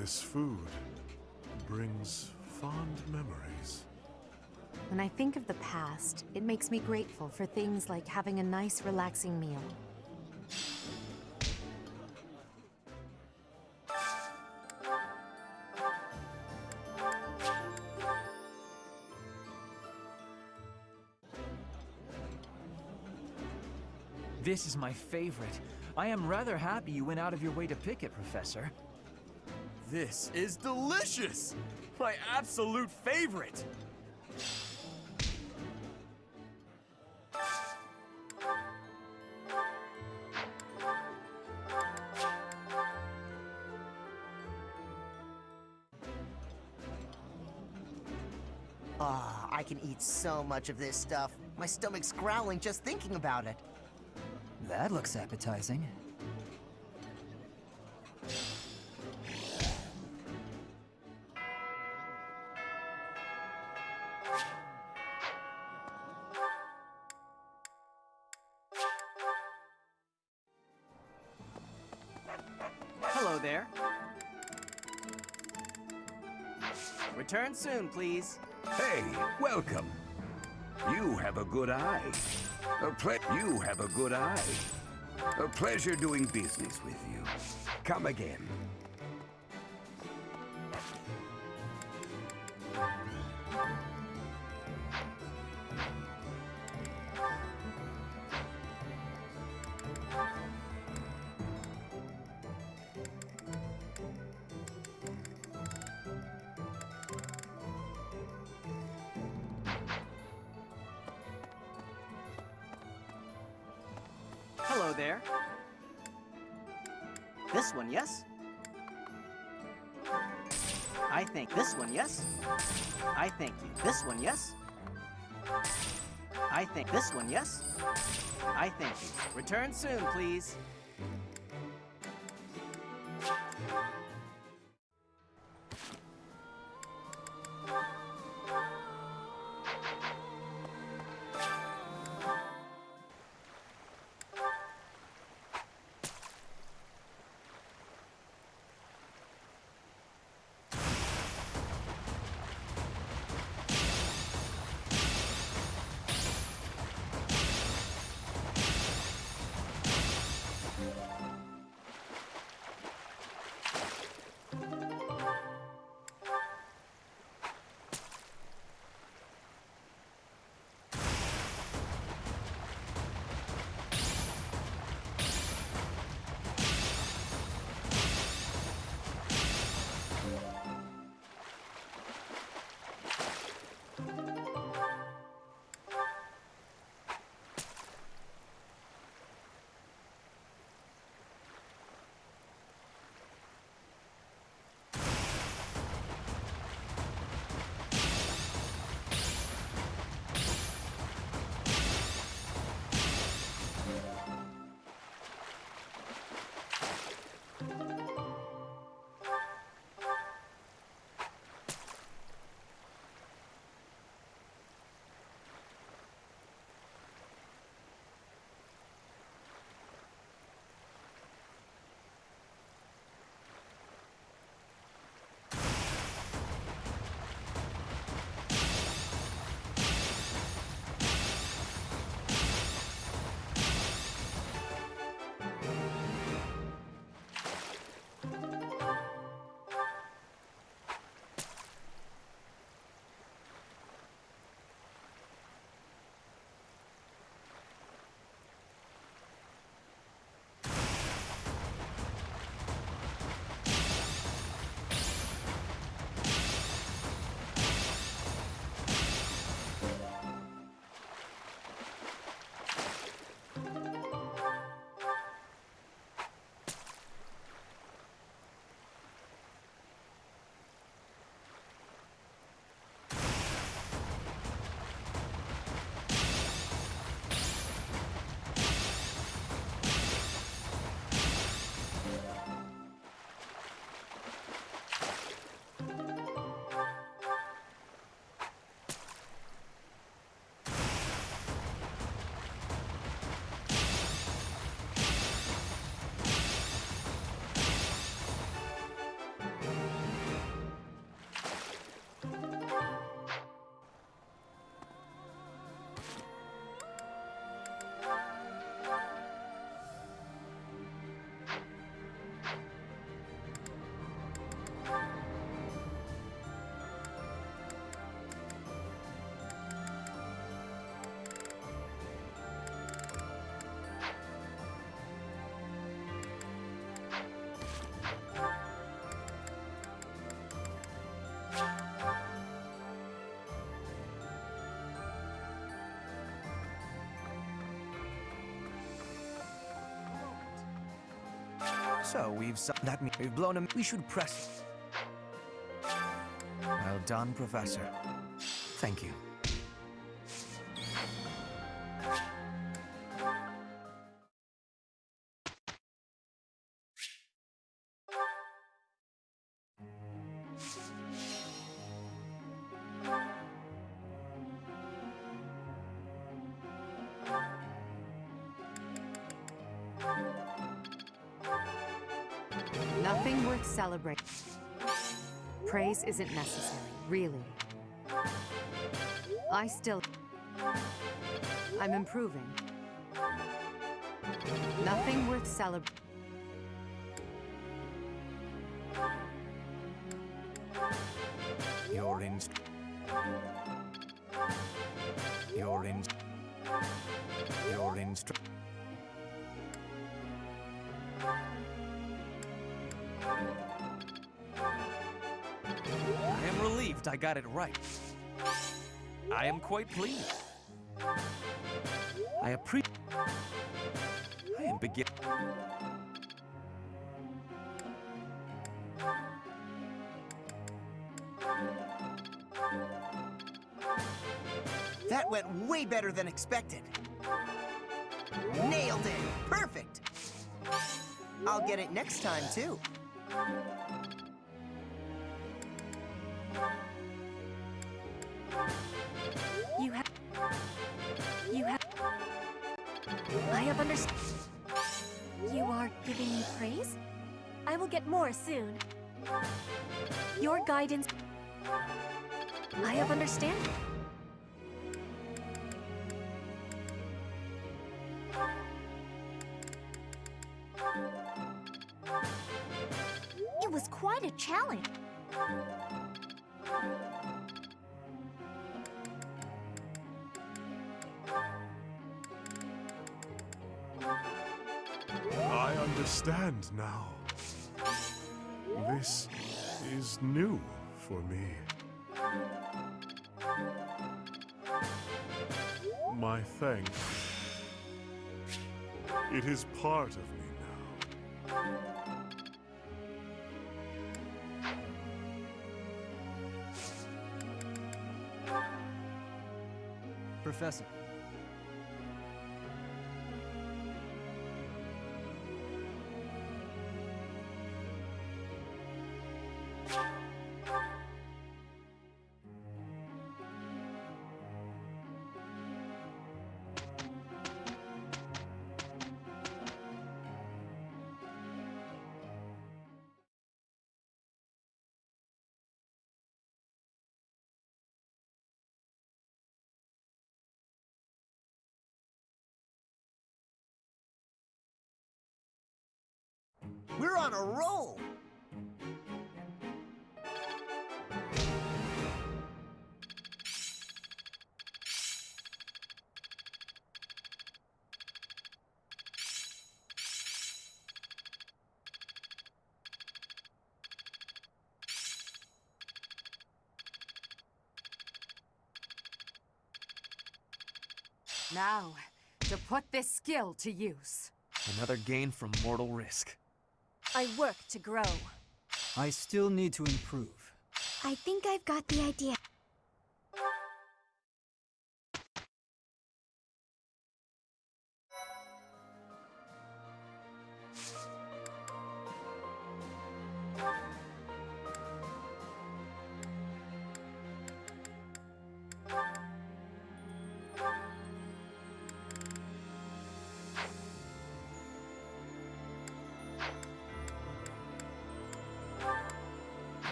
This food brings fond memories. When I think of the past, it makes me grateful for things like having a nice, relaxing meal. This is my favorite. I am rather happy you went out of your way to pick it, Professor. This is delicious! My absolute favorite! Ah, I can eat so much of this stuff. My stomach's growling just thinking about it. That looks appetizing. Hello there. Return soon, please. Hey, welcome. You have a good eye. You have a good eye. A pleasure doing business with you. Come again. Hello there. This one, yes? I think this one, yes? I thank you. This one, yes? I think this one, yes? I thank you. Return soon, please. So that means we've blown him. We should press. Well done, Professor. Thank you. Nothing worth celebrating. Praise isn't necessary, really. I'm improving. Nothing worth celebrating. You're in. I am relieved I got it right. I am quite pleased. I am begin. That went way better than expected. Nailed it! Perfect! I'll get it next time, too. I have understood. You are giving me praise? I will get more soon. Your guidance. I have understand. It was quite a challenge. I understand now. This is new for me. My thanks. It is part of me now. Professor. We're on a roll! Now, to put this skill to use. Another gain from mortal risk. I work to grow. I still need to improve. I think I've got the idea.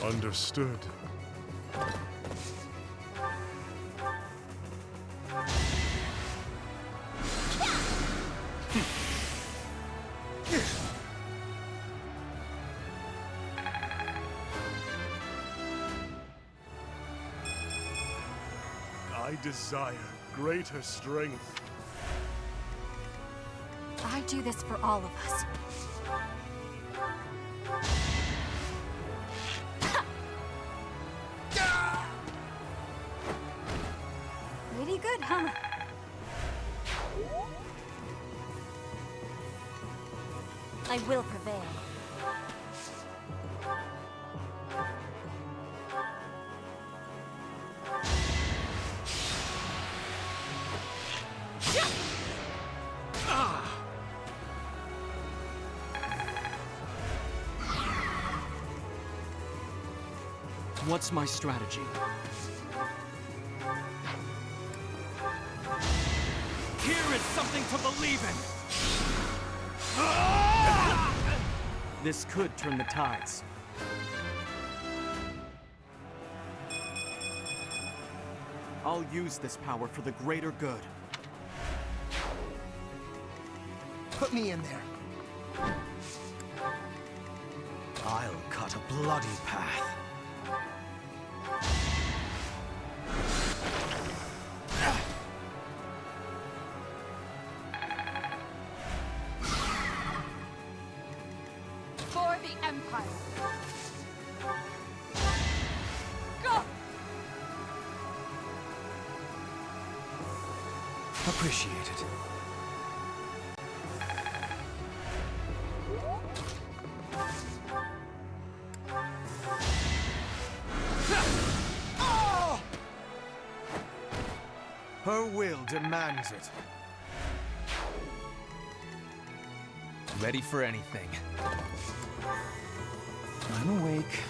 Understood. I desire greater strength. I do this for all of us. Pretty good, huh? I will prevail. What's my strategy? Here is something to believe in! This could turn the tides. I'll use this power for the greater good. Put me in there. I'll cut a bloody path. For the Empire. Go! Appreciate it. Her will demands it. Ready for anything. I'm awake.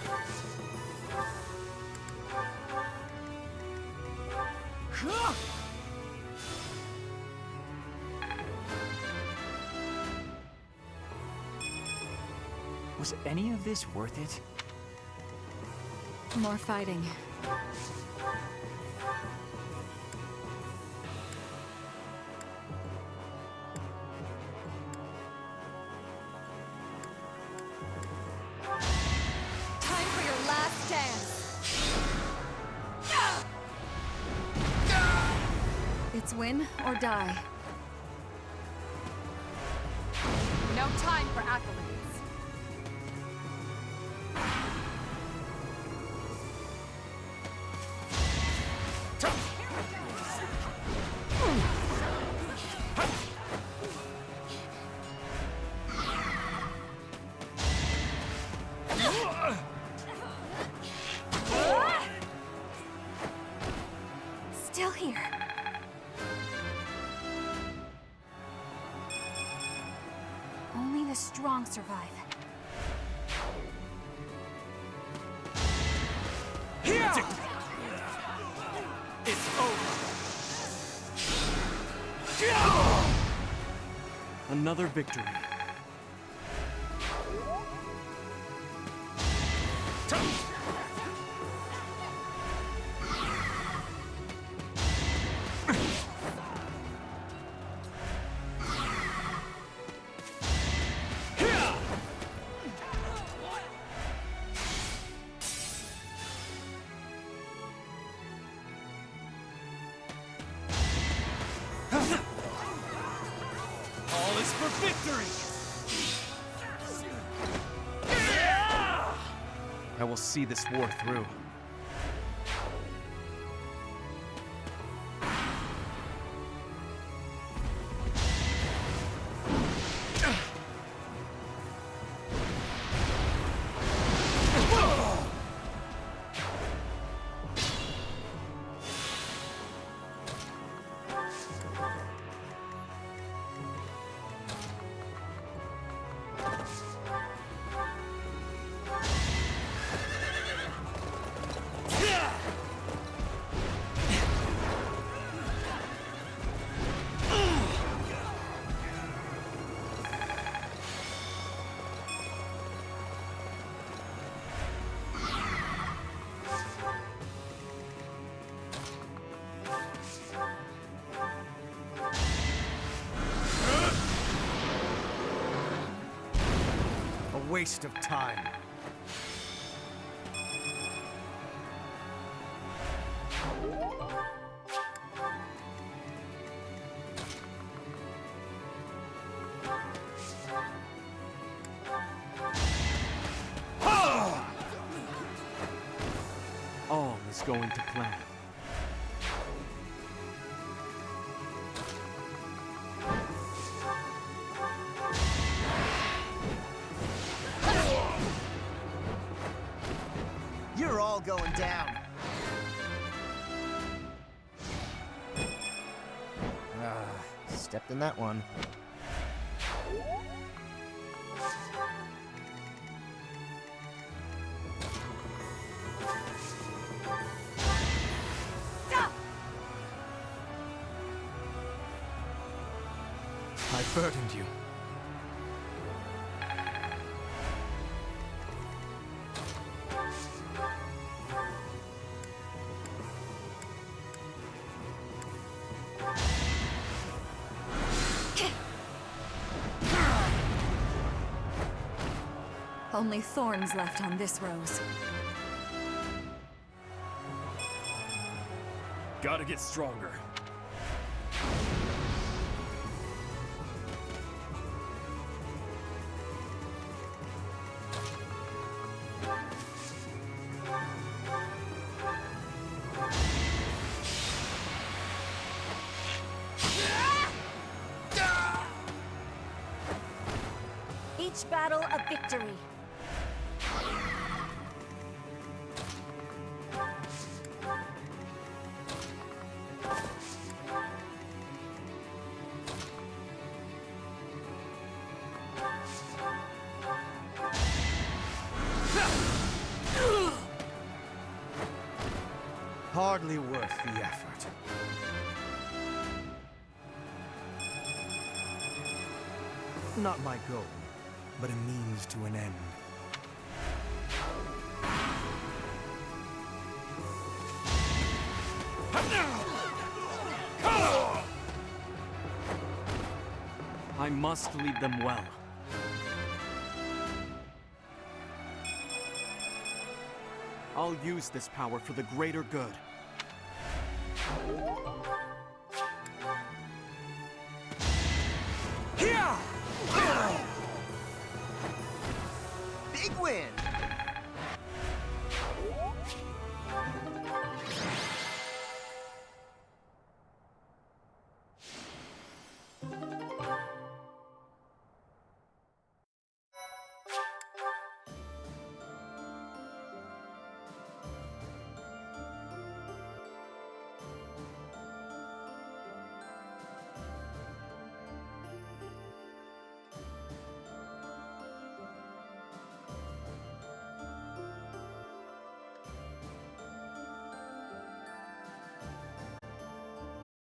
Was any of this worth it? More fighting. Time for your last dance. It's win or die. No time for accolades. Still here. Only the strong survive. Here! It's over. Another victory. All is for victory! I will see this war through. waste of time. All is going to plan. You're all going down. Stepped in that one. I burdened you. Only thorns left on this rose. Gotta get stronger. Each battle a victory. Hardly worth the effort. Not my goal, but a means to an end. I must lead them well. I'll use this power for the greater good. Big win!